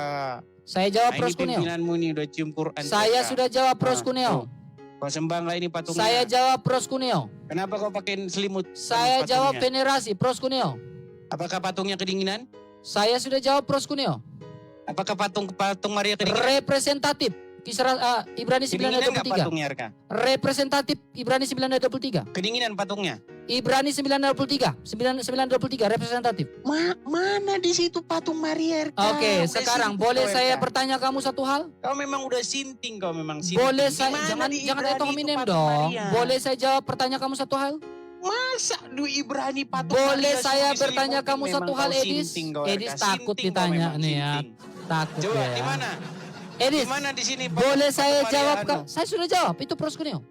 Saya jawab Nah, Pros ini Kunio. pimpinanmu nih udah cium Quran. Saya RK. sudah jawab Pros Nah, Kunio. tuh. Kau sembah nggak ini patungnya? Saya jawab Pros Kunio. Kenapa kau pakai selimut? Saya patungnya? jawab venerasi Pros Kunio. Apakah patungnya kedinginan? Saya sudah jawab Pros Kunio. Apakah patung Maria kedinginan? Representatif. Kisah Ibrani 9 ayat Kedinginan nggak 23. patungnya RK? Representatif Ibrani 9 ayat 23. Kedinginan patungnya? Ibrani 9 ayat 23. 9 representatif. Mana di situ patung Maria RK? Oke, Udah sekarang sinting boleh kau, saya RK. bertanya kamu satu hal? Kau memang udah sinting, kau memang sinting. Boleh saya Gimana jangan di jangan Ibrani eto itu hominem patung dong. Maria? Boleh saya jawab pertanyaan kamu satu hal? Masa di Ibrani patung Boleh Maria saya suruh bertanya diselimutin? kamu Memang satu hal, kau Edis? sinting kau, Edis RK. takut Sinting kau ditanya memang, nih ya. sinting. Takut Coba ya. di mana? Edis, Di mana di sini? boleh saya patung jawab? Maria, anu? Saya sudah jawab. Itu Pros Kunio.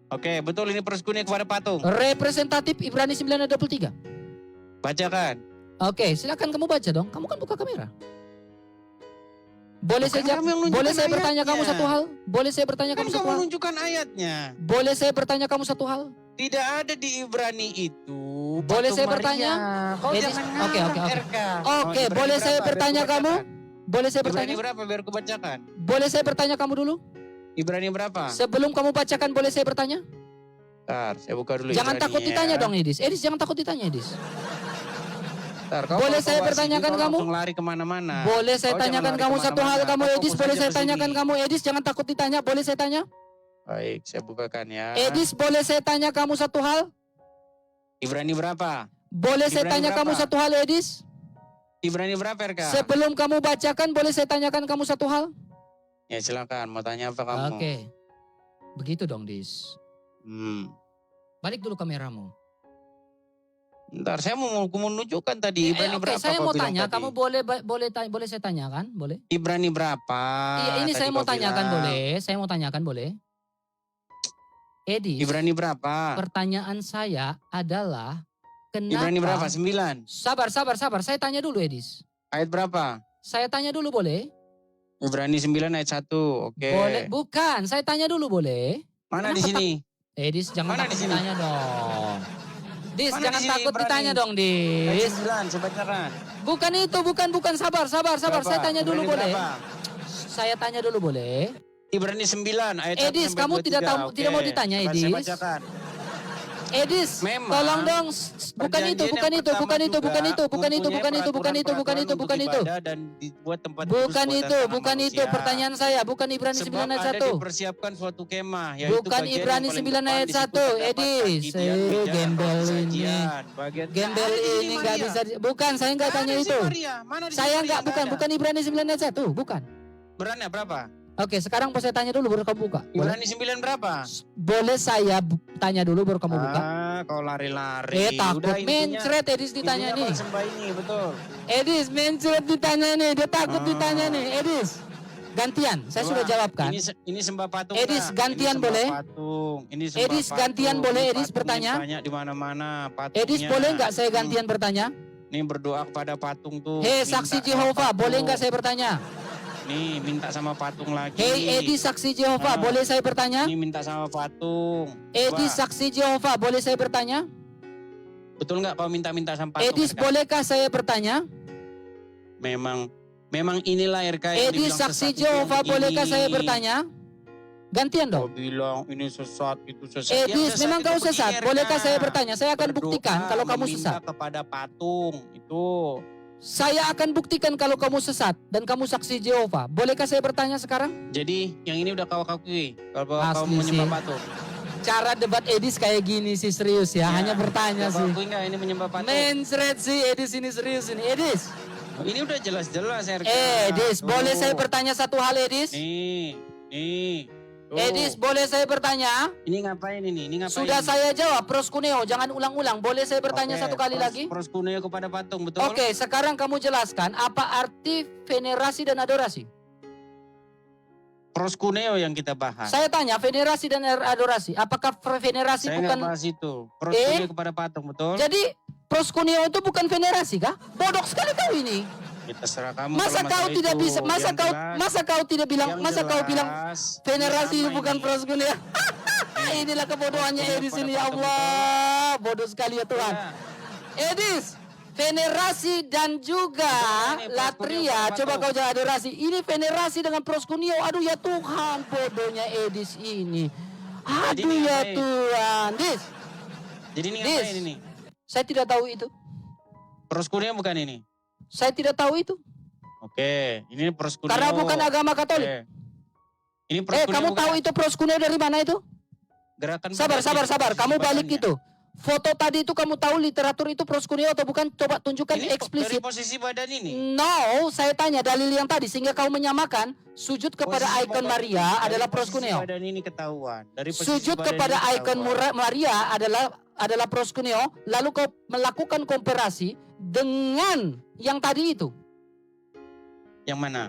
Oke, betul ini persekunia kepada patung. Representatif Ibrani 9 ayat 23. Bacakan. Oke, silakan kamu baca dong. Kamu kan buka kamera. Boleh Bukan saya kamu yang nunjukkan boleh saya bertanya kamu ayatnya. satu hal? Boleh saya bertanya Kan kamu satu kamu hal? menunjukkan ayatnya. Boleh saya bertanya kamu satu hal? Tidak ada di Ibrani itu. Boleh patung saya Maria. bertanya? Kau Edis, jangan oke, ngarang, oke, oke. RK. Oke, Ibrani boleh saya berapa? Biar bertanya ku kamu? bacakan. Boleh saya Ibrani bertanya? berapa biar ku bacakan? Boleh saya bertanya kamu dulu? Ibrani berapa? Sebelum kamu bacakan boleh saya bertanya? Bentar, saya buka dulu Jangan Ibrani takut ya. ditanya dong Edis. Edis jangan takut ditanya Edis. Bentar, kau Boleh kalau saya kau bahas bertanyakan ini, kau kamu? langsung lari kemana-mana. Boleh saya Kau jangan tanyakan lari kamu satu hal kemana-mana. kamu Kau Edis. fokus Boleh aja saya ke tanyakan sini. kamu Edis. Jangan takut ditanya. Boleh saya tanya? Baik, saya bukakan ya. Edis boleh saya tanya kamu satu hal? Ibrani berapa? Boleh saya Ibrani tanya berapa? kamu satu hal Edis? Ibrani berapa RK? Sebelum kamu bacakan boleh saya tanyakan kamu satu hal? Ya silakan, mau tanya apa kamu? Oke. Begitu dong Dis. Balik dulu kameramu. Bentar, saya mau menunjukkan tadi Ibrani Oke, berapa saya kau mau bilang tanya, tadi? kamu boleh saya tanyakan? Boleh? Ibrani berapa? Iya, ini tadi saya mau kau tanyakan bilang? boleh? Saya mau tanyakan boleh? Edis, Ibrani berapa? pertanyaan saya adalah kenapa? Ibrani berapa? 9. Sabar. Saya tanya dulu Edis. Ayat berapa? Saya tanya dulu boleh? Ibrani 9 ayat 1. Oke. Boleh? Bukan, saya tanya dulu boleh? Mana di Kenapa sini? Edis jangan Mana takut di sini? ditanya dong. Dis, Mana jangan di sini, takut Ibrani? ditanya dong, Ayat Dis. 9, saya bacakan. Bukan itu, bukan. Sabar. Berapa? Saya tanya dulu Ibrani boleh? berapa? Saya tanya dulu boleh? Ibrani 9 ayat 1 Edis, sampai kamu 23. tidak tahu, Oke. tidak mau ditanya, Coba Edis? Saya bacakan. Edis, Memang tolong dong. Bukan itu, Perjanjian bukan yang itu, pertama bukan itu, juga bukan itu, bukan itu, mempunyai bukan itu, bukan itu, bukan itu, bukan peraturan-peraturan itu. untuk ibadah dan dibuat tempat kudus Bukan buatan itu, tangan bukan itu. manusia. Pertanyaan saya, bukan Ibrani 9 Sebab ayat ada 1. dipersiapkan suatu kemah, yaitu Bukan bagian Ibrani yang paling 9 depan, ayat di situ 1, terdapat Edis. kaki dia meja dan Gembel ini. persajian. Bagian Gembel Ada di sini, ini nggak Maria. bisa. Bukan, saya nggak Mana tanya di sini, itu. Maria? Mana di sini, Saya Maria? nggak, Nggak ada. bukan Ibrani 9 ayat 1, bukan. Berani berapa? Oke, sekarang saya tanya dulu baru kamu buka. Boleh? Ibrani 9 berapa? Boleh saya tanya dulu baru kamu buka? Kau lari-lari. Takut Udah, intinya- mencret Edis ditanya intinya nih. kau sembah ini, betul. Edis mencret ditanya nih, dia takut ditanya nih. Edis, gantian. Saya Coba, sudah jawab kan? Ini sembah patung. Edis, nggak? gantian Ini sembah boleh? Patung. Ini sembah Edis, patung. gantian boleh, Ini Edis patungnya bertanya? Banyak di mana-mana patungnya. Edis boleh nggak saya gantian bertanya? Nih berdoa kepada patung tuh. Hei minta saksi sama Jehovah, patung. boleh nggak saya bertanya? Nih minta sama patung lagi. Hei Edis saksi Jehovah, Ah. boleh saya bertanya? Nih minta sama patung. Edis Coba, saksi Jehovah, boleh saya bertanya? betul nggak kau minta-minta sama patung? Edis RK? bolehkah saya bertanya? Memang inilah RK yang Edis dibilang saksi sesat itu Jehovah, yang bolehkah ini. saya bertanya? Gantian Kau dong. bilang ini sesat, itu sesat. Edis, Yang memang itu kau begini, sesat. RK. Bolehkah saya bertanya? Saya akan Berdoa, buktikan kalau kamu meminta sesat. kepada patung itu. Saya akan buktikan kalau kamu sesat dan kamu saksi Jehovah. Bolehkah saya bertanya sekarang? Jadi yang ini udah kau akui kalau kau Asli menyembah sih. patung. Cara debat Edis kayak gini sih serius ya, hanya bertanya Coba sih. akui nggak ini menyembah patung? Mencret sih Edis ini serius ini. Edis. Ini udah jelas-jelas RK. Edis, Tuh. boleh saya bertanya satu hal Edis? Nih. Tuh. Edis, boleh saya bertanya? Ini ngapain ini? Ini ngapain? Sudah saya jawab, Proskuneo, jangan ulang-ulang. Boleh saya bertanya satu kali lagi? Proskuneo kepada patung, betul? Oke, sekarang kamu jelaskan apa arti venerasi dan adorasi? Proskuneo yang kita bahas. Saya tanya, venerasi dan adorasi. Apakah venerasi Saya bukan... nggak bahas itu. Proskuneo kepada patung, betul? Jadi, proskuneo itu bukan venerasi kah? Bodoh sekali kau ini. Ya, terserah kamu. Masa kalau kau masalah tidak itu. bisa, Yang jelas- masa kau tidak bilang, yang masa kau jelas, bilang venerasi ini itu sama bukan ini. proskuneo. Inilah kebodohannya Proskuneo Edis kepada ini, ya patung, Allah. Bodoh sekali ya Tuhan. Ya. Edis, venerasi dan juga Betul, ini latria. proskuneo Coba patung. kau jangan adorasi. Ini venerasi dengan proskuneo. Aduh ya Tuhan, bodohnya Edis ini. Jadi Aduh ini ya ngapain? Tuhan. Dis, Jadi ini Dis. ngapain ini? saya tidak tahu itu. Proskuneo bukan ini? Saya tidak tahu itu. Oke, ini proskuneo. Karena bukan agama Katolik. Oke. Ini proskuneo Kamu bukan tahu itu proskuneo dari mana itu? gerakan Sabar. Kamu balik badannya. itu. Foto tadi itu kamu tahu literatur itu proskuneo atau bukan? Coba tunjukkan Ini eksplisit. dari posisi badan ini. No, saya tanya dalil yang tadi sehingga kau menyamakan sujud kepada Posisi ikon badan Maria ini, adalah dari posisi proskuneo. badan ini ketahuan. Dari posisi Sujud badan kepada ini ikon ketahuan. Maria adalah proskuneo, lalu kau melakukan komparasi dengan yang tadi itu. Yang mana?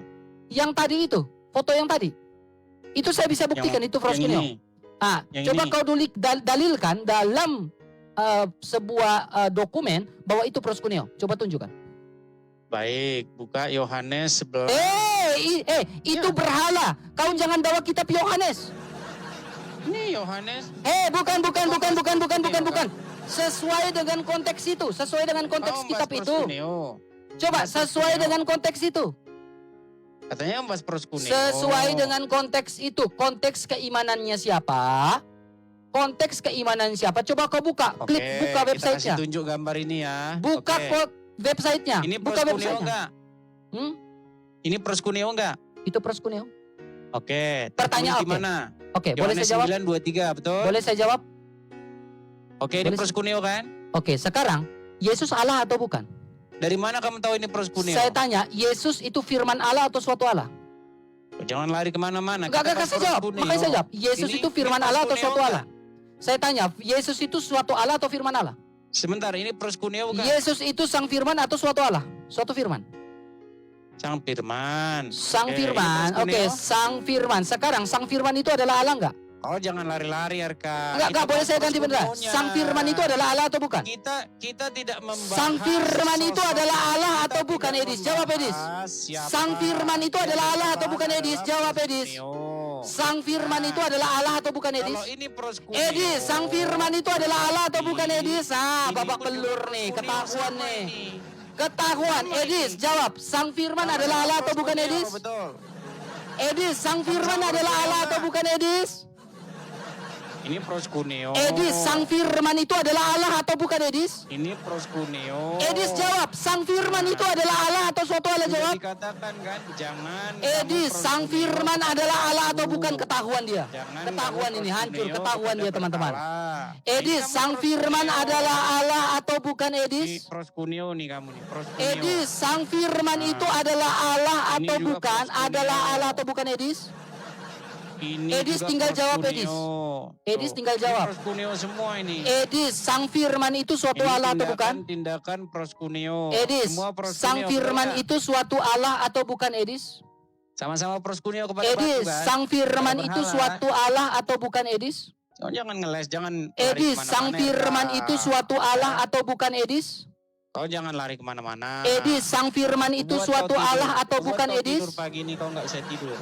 Yang tadi itu, foto yang tadi. Itu saya bisa buktikan itu proskuneo. Yang ini. Yang Coba ini. kau dalilkan dalam sebuah dokumen bahwa itu proskuneo. Coba tunjukkan. Baik, buka Yohanes 11. Itu Ya. berhala. Kau jangan bawa kitab Yohanes. Ini Yohanes. Bukan. Sesuai dengan konteks itu, sesuai dengan konteks Oh, kitab bahas itu. proskuneo. Coba bahas sesuai proskuneo. dengan konteks itu. Katanya membahas proskuneo. Sesuai dengan konteks itu. Konteks keimanannya siapa? Konteks keimanan siapa? Coba kau buka, Oke, klik buka kita websitenya. kasih tunjuk gambar ini ya. Buka Oke. websitenya. Ini Buka proskuneo websitenya. enggak? Hmm? Ini proskuneo enggak? Itu proskuneo. Oke. Pertanyaan, tertulis di oke. mana? Oke, boleh Yohanes saya jawab? 9:23, betul? Boleh saya jawab? Oke, ini Boleh- proskuneo kan? Oke, sekarang Yesus Allah atau bukan? Dari mana kamu tahu ini proskuneo? Saya tanya, Yesus itu firman Allah atau suatu Allah? Jangan lari kemana-mana. Enggak, Kita bahas saya jawab. proskuneo. Makanya saya jawab. Yesus Ini- itu firman ini Allah atau proskuneo suatu Allah? enggak? Saya tanya, Yesus itu suatu Allah atau firman Allah? Sebentar, ini proskuneo bukan? Yesus itu sang firman atau suatu Allah? Suatu firman. Sang firman. Sang Oke, firman. ini Oke, proskuneo. sang firman. Sekarang sang firman itu adalah Allah enggak? Oh, jangan lari-lari, Arka. Enggak, boleh saya ganti beneran. proskuneonya. Sang firman itu adalah Allah atau bukan? Kita tidak membahas. Sang firman itu sosok. adalah Allah Kita atau bukan, tidak Edis? Jawab, Edis. membahas siapa Sang firman itu yang adalah Allah atau dibahas bukan, Edis? adalah Jawab, Edis. proskuneo. Sang firman itu adalah Allah atau bukan, Edis? Kalau ini proskuneo. Edis, sang firman itu adalah Allah atau bukan, Edis? Ini Babak pun belur juga nih, proskuneo ketahuan sama nih. ini. Ketahuan, Sama Edis, ini. jawab. Sang firman Sama-sama adalah Allah atau bukan, proskuneo, Edis? Betul. Edis, sang firman Sama-sama adalah Allah proskuneo, atau Kak. bukan, Edis? Ini proskuneo. Edis, sang firman itu adalah Allah atau bukan, Edis? Ini proskuneo. Edis jawab, sang firman itu adalah Allah atau suatu Allah? Sudah Jawab. dikatakan kan, jangan. Edis, kamu sang proskuneo firman kepada adalah Allah atau aku. bukan? Ketahuan dia. Jangan Ketahuan kamu ini, hancur. proskuneo Ketahuan kepada dia, teman-teman. berhala. Edis, Ini kamu sang firman proskuneo. adalah Allah atau bukan, Ini Edis? proskuneo nih kamu nih, proskuneo. Edis, sang firman Nah, itu adalah Allah ini atau juga bukan? proskuneo. Adalah Allah atau bukan, Edis? Ini Edis juga tinggal jawab, proskuneo. Edis. Edis Tuh, tinggal ini jawab. proskuneo semua ini. Edis, sang firman itu suatu Ini Allah atau bukan? tindakan proskuneo. Edis, Semua proskuneo, sang firman betul itu suatu Allah atau bukan, Edis? nggak? Sama-sama proskuneo kepada Edis, batu kan? sang firman Kepada itu berhala. suatu Allah atau bukan, Edis? Oh, jangan ngeles, jangan lari Edis, kemana-mana, sang firman ya. itu suatu Allah atau bukan, Edis? Kau jangan lari kemana-mana. Edis, sang firman itu Buat suatu kau tidur. Allah atau Buat bukan, kau Edis? tidur pagi ini kau nggak bisa tidur.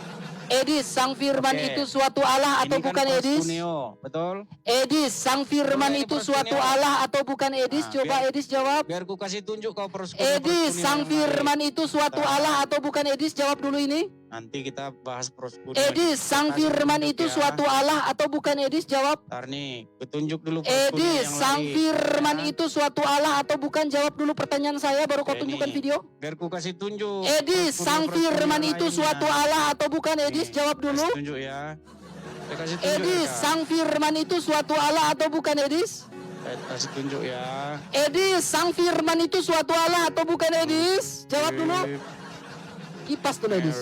Edis, sang firman Oke. itu suatu Allah atau Ini kan bukan, Edis? proskuneo, betul? Edis, sang firman Ini itu suatu proskuneo. Allah atau bukan, Edis? Nah, Coba biar- Edis jawab. Biar ku kasih tunjuk kau proskuneo. Edis, proskuneo sang yang lain. firman itu suatu Nah. Allah atau bukan, Edis? Jawab dulu ini. Nanti kita bahas proskuneo. Edis, sang Kasih firman tunjuk itu ya. suatu Allah atau bukan, Edis? Jawab. Ntar nih, kutunjuk dulu proskuneo Edis, yang sang lain. firman Ya. itu suatu Allah atau bukan? Jawab dulu pertanyaan saya, baru kau Oke, tunjukkan nih. video. Biar ku kasih tunjuk. Edis, sang proskuneo-proskuneo firman yang itu lainnya. suatu Allah atau bukan, Edis? Nih, Jawab dulu. kasih tunjuk ya. Saya kasih tunjuk Edis, Erka. sang firman itu suatu Allah atau bukan Edis? Saya kasih tunjuk ya. Edis, sang firman itu suatu Allah atau bukan Edis? Jawab dulu. Kipas dulu Edis.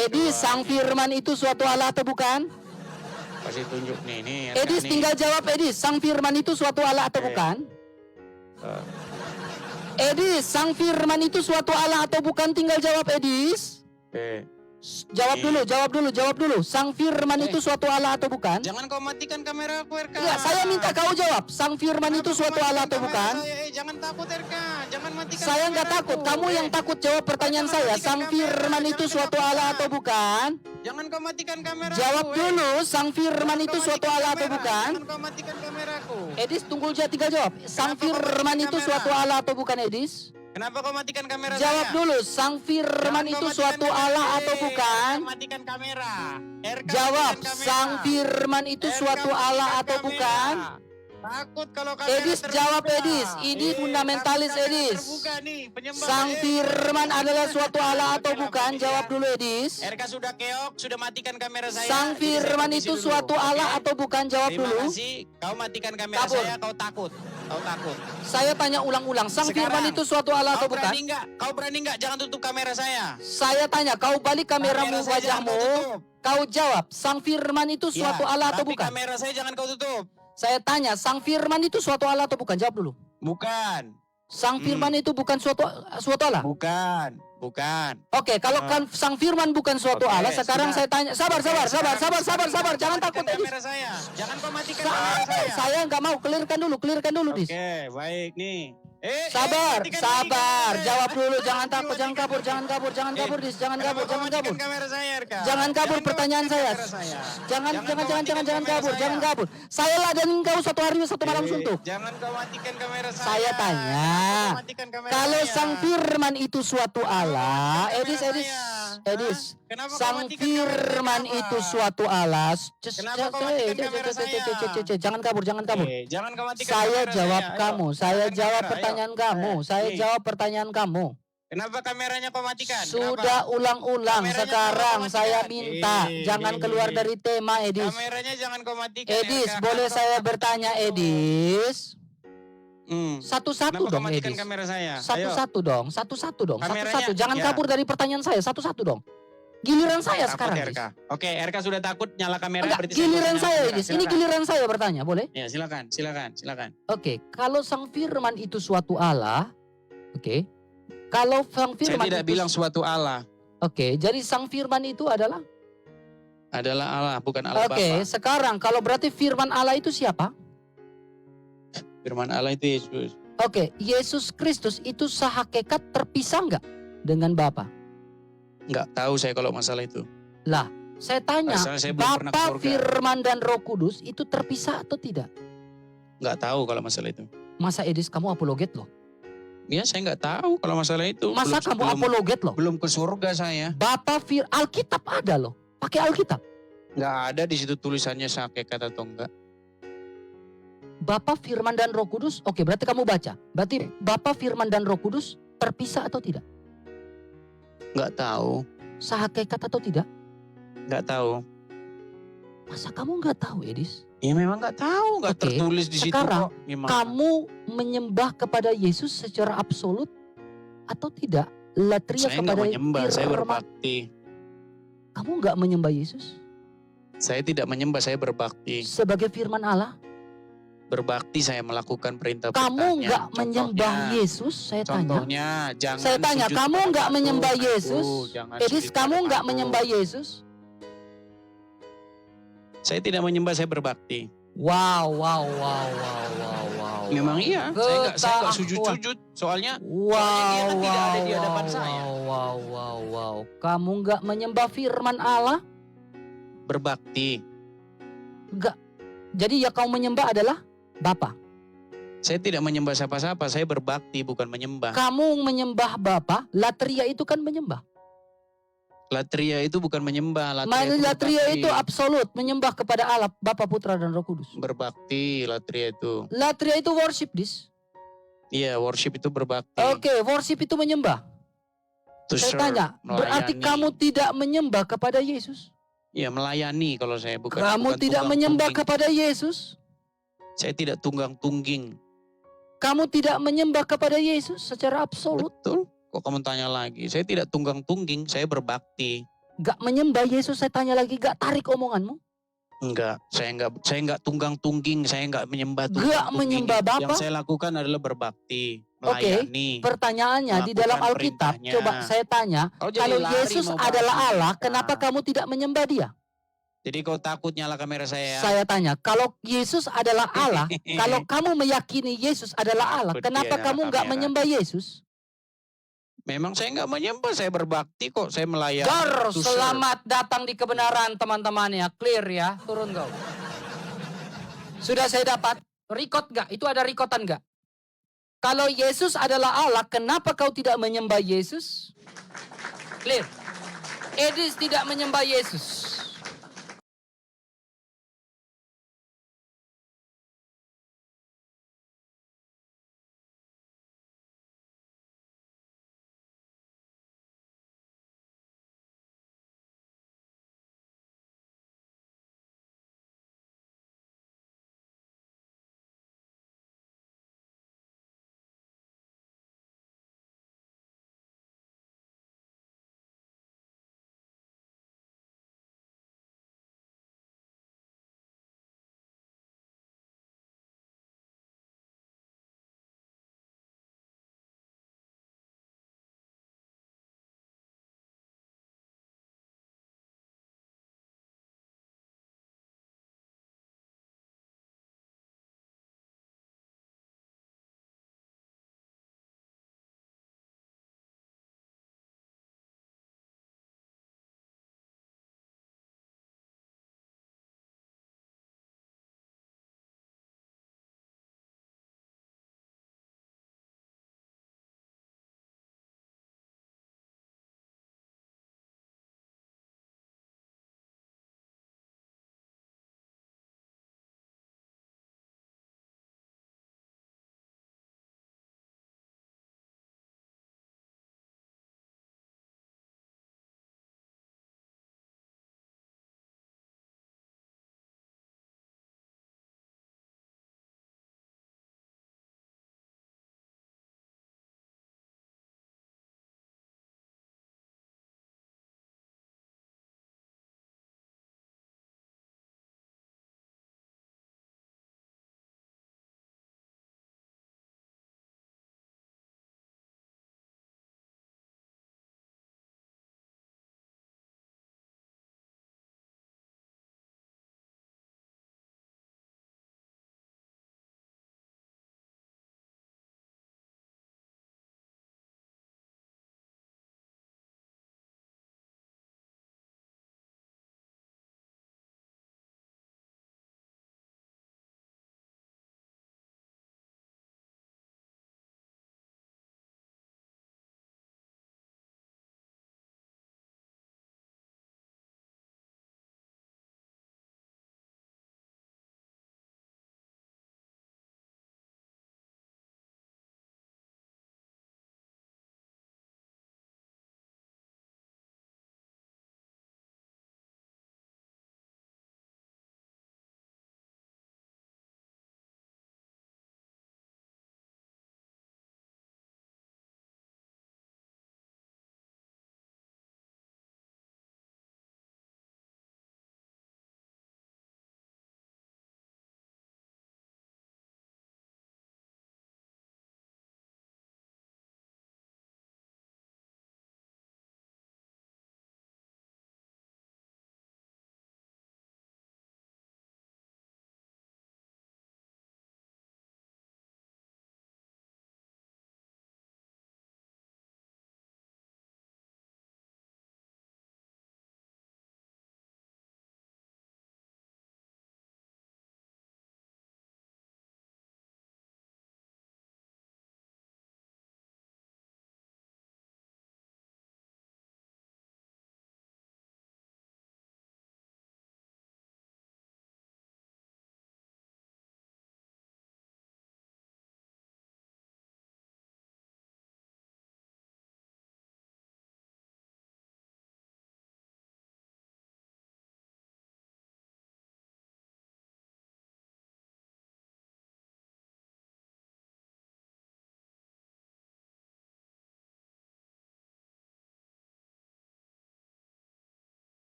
Edis, sang firman itu suatu Allah atau bukan? Kasih tunjuk nih Erka Edis nih. tinggal jawab Edis, sang firman itu suatu Allah atau bukan? Edis, sang firman itu suatu Allah atau bukan? Tinggal jawab Edis. Jawab dulu. Sang firman itu suatu Allah atau bukan? Jangan kau matikan kamera aku Erka. Iya, saya minta kau jawab. Sang firman itu suatu Allah atau bukan? Jangan takut Erka. Jangan matikan Saya nggak kamera takut. aku. Kamu yang takut jawab pertanyaan Jangan saya. matikan Sang kamera, firman itu jangan suatu kenapa. Allah atau bukan? Jangan kau matikan kamera Jawab aku, dulu. Sang firman Jangan itu kau suatu matikan Allah atau kamera. bukan? Jangan kau matikan kameraku. Edis tunggu tinggal jawab. Sang Kenapa kau firman matikan itu kamera? suatu Allah atau bukan Edis? Kenapa kau matikan kamera Jawab saya? dulu. Sang firman Jangan itu kau matikan suatu kamera. Allah atau bukan? Erka matikan kamera. Erka Jawab. matikan kamera. Sang firman itu Erka suatu matikan Allah atau kamera. bukan? Takut kalau kamera Edis terbuka. jawab Edis. Ini fundamentalis takut kamera Edis. terbuka nih, penyembah. Sang firman adalah suatu Allah atau Oke lah, bukan? Pak, Jawab ya. dulu Edis. Erka sudah keok, sudah matikan kamera saya. Sang Jadi saya firman permisi itu dulu, suatu oke? Allah atau bukan? Jawab Terima dulu. kasih. Kau matikan kamera Kabur. saya, kau takut. Kau takut. Saya tanya ulang-ulang. Sang Sekarang, firman itu suatu Allah atau Kau bukan? berani nggak? Kau berani nggak? Jangan tutup kamera saya. Saya tanya, kau balik kameramu Kamera saya jangan wajahmu. kau tutup. Kau jawab, sang firman itu Ya, suatu Allah atau tapi bukan? kamera saya jangan kau tutup. Saya tanya, sang firman itu suatu Allah atau bukan? Jawab dulu. Bukan. Sang firman itu bukan suatu Allah. Bukan. Oke, kalau kan sang firman bukan suatu Oke, Allah, sekarang sudah. saya tanya, sabar. Jangan takut. Matikan Edis. kamera saya. Jangan kau matikan kamera saya. Saya nggak mau, clearkan dulu, Dis. Oke, baik nih. Sabar. matikan kamera. Jawab dulu, jangan takut, jangan kabur, Dis. Jangan Dis. Jangan kabur. Kenapa kau matikan kamera saya, Erka? Jangan kabur kau pertanyaan matikan saya. kamera saya. Jangan kau matikan kamera kabur, saya. jangan kabur. Saya ladenin kau satu hari satu malam suntuk. Jangan kau matikan kamera saya. Saya tanya, Kenapa kau matikan kamera kalau saya? sang firman itu suatu Allah, Kamera Edis, saya. Edis. Hah? Kenapa kau Sang matikan kamera firman saya? itu suatu Allah. Kenapa kau matikan kamera saya? Jangan kabur. Jangan kau matikan Saya kamera jawab saya. Ayo. kamu, saya Matikan jawab kamera, pertanyaan ayo. kamu, saya Nih. jawab pertanyaan kamu. Kenapa kameranya kau matikan? Sudah ulang-ulang, Kameranya sekarang kenapa saya matikan? minta jangan Nih. keluar dari tema, Edis. Kameranya jangan kau matikan. Edis, Erka. boleh Kau saya takut bertanya, itu. Edis? Satu-satu Kenapa kau dong, matikan Edis. kamera saya? Ayo. Satu-satu dong. Kameranya, Satu-satu. Jangan ya. kabur dari pertanyaan saya. Satu-satu dong. Giliran saya Takut, sekarang. RK. Edis. Oke, RK sudah takut nyala kamera. Enggak, berarti saya giliran mau saya, tanya. Edis. Ini Silakan. giliran saya bertanya, boleh? Ya, silakan. Oke, kalau sang firman itu suatu Allah, oke. Kalau sang Saya firman tidak itu bilang suatu Allah. Oke, jadi sang firman itu adalah Adalah Allah, bukan Allah Oke, Bapa. sekarang kalau berarti firman Allah itu siapa? Firman Allah itu Yesus. Oke, Yesus Kristus itu sehakikat terpisah nggak dengan Bapa? Enggak tahu saya kalau masalah itu. Lah, saya tanya, Asalnya saya belum pernah ke Bapa, surga. Firman dan Roh Kudus itu terpisah atau tidak? Enggak tahu kalau masalah itu. Masa Edis kamu apologet loh? Ya, saya enggak tahu kalau masalah itu. Masa kamu apologet loh? belum ke surga saya. Bapa Alkitab ada loh. Pakai Alkitab. Enggak ada di situ tulisannya sehakikat atau enggak. Bapa, Firman dan Roh Kudus. Oke, berarti kamu baca. Berarti Bapa, Firman dan Roh Kudus terpisah atau tidak? Enggak tahu. Sehakikat atau tidak? Enggak tahu. Masa kamu nggak tahu, Edis? Ya memang enggak tahu, enggak Oke, tertulis di situ sekarang kok. Gimana? Kamu menyembah kepada Yesus secara absolut atau tidak? Latria Saya enggak kepada menyembah, saya firman. berbakti. Kamu nggak menyembah Yesus Saya tidak menyembah, saya berbakti. sebagai firman Allah? Berbakti saya melakukan perintah. Kamu nggak menyembah Yesus? Saya tanya. Contohnya, jangan Saya tanya, sujud kamu kepada nggak patung, menyembah patung, Yesus? jangan Edis, sujud kamu kepada nggak patung. menyembah Yesus? Saya tidak menyembah, saya berbakti. Wow. Memang iya, saya nggak sujud-sujud. Soalnya dia kan tidak ada di hadapan saya. Wow. Kamu nggak menyembah firman Allah? berbakti. Nggak. Jadi ya kau menyembah adalah Bapa. Saya tidak menyembah siapa-siapa, saya berbakti bukan menyembah. Kamu menyembah Bapa, latria itu kan menyembah. Latria itu bukan menyembah, Latria berbakti. itu absolut, menyembah kepada Allah, Bapa, Putra, dan Roh Kudus. Berbakti, latria itu. Latria itu worship, Dis. Iya, worship itu berbakti. Oke, worship itu menyembah. To Saya serve, tanya, berarti melayani. kamu tidak menyembah kepada Yesus? Ya melayani kalau saya bukan. Kamu bukan tidak tunggang menyembah tungging. kepada Yesus. Saya tidak tunggang tungging. Kamu tidak menyembah kepada Yesus secara absolut. Betul. Kok kamu tanya lagi? Saya tidak tunggang tungging, saya berbakti. Gak menyembah Yesus, saya tanya lagi, gak tarik omonganmu. Enggak, saya enggak tunggang tungging, saya enggak menyembah tunggang Gak tungging. menyembah Bapa. Yang saya lakukan adalah berbakti, Oke, melayani. pertanyaannya di dalam melakukan Alkitab, perintahnya. coba saya tanya, Kau jadi kalau lari Yesus mau adalah bahas Allah, mereka. kenapa kamu tidak menyembah Dia? Jadi kau takut nyala kamera saya? Saya tanya, kalau Yesus adalah Allah, kalau kamu meyakini Yesus adalah Allah, Takut kenapa dia kamu nyala nggak kamera. menyembah Yesus? Memang saya enggak menyembah, saya berbakti kok, saya melayani. Gar, to serve. selamat datang di kebenaran teman-temannya. Clear ya, turun kau. Sudah saya dapat, record gak? Itu ada rekotan gak? Kalau Yesus adalah Allah, kenapa kau tidak menyembah Yesus? Clear. Edis tidak menyembah Yesus.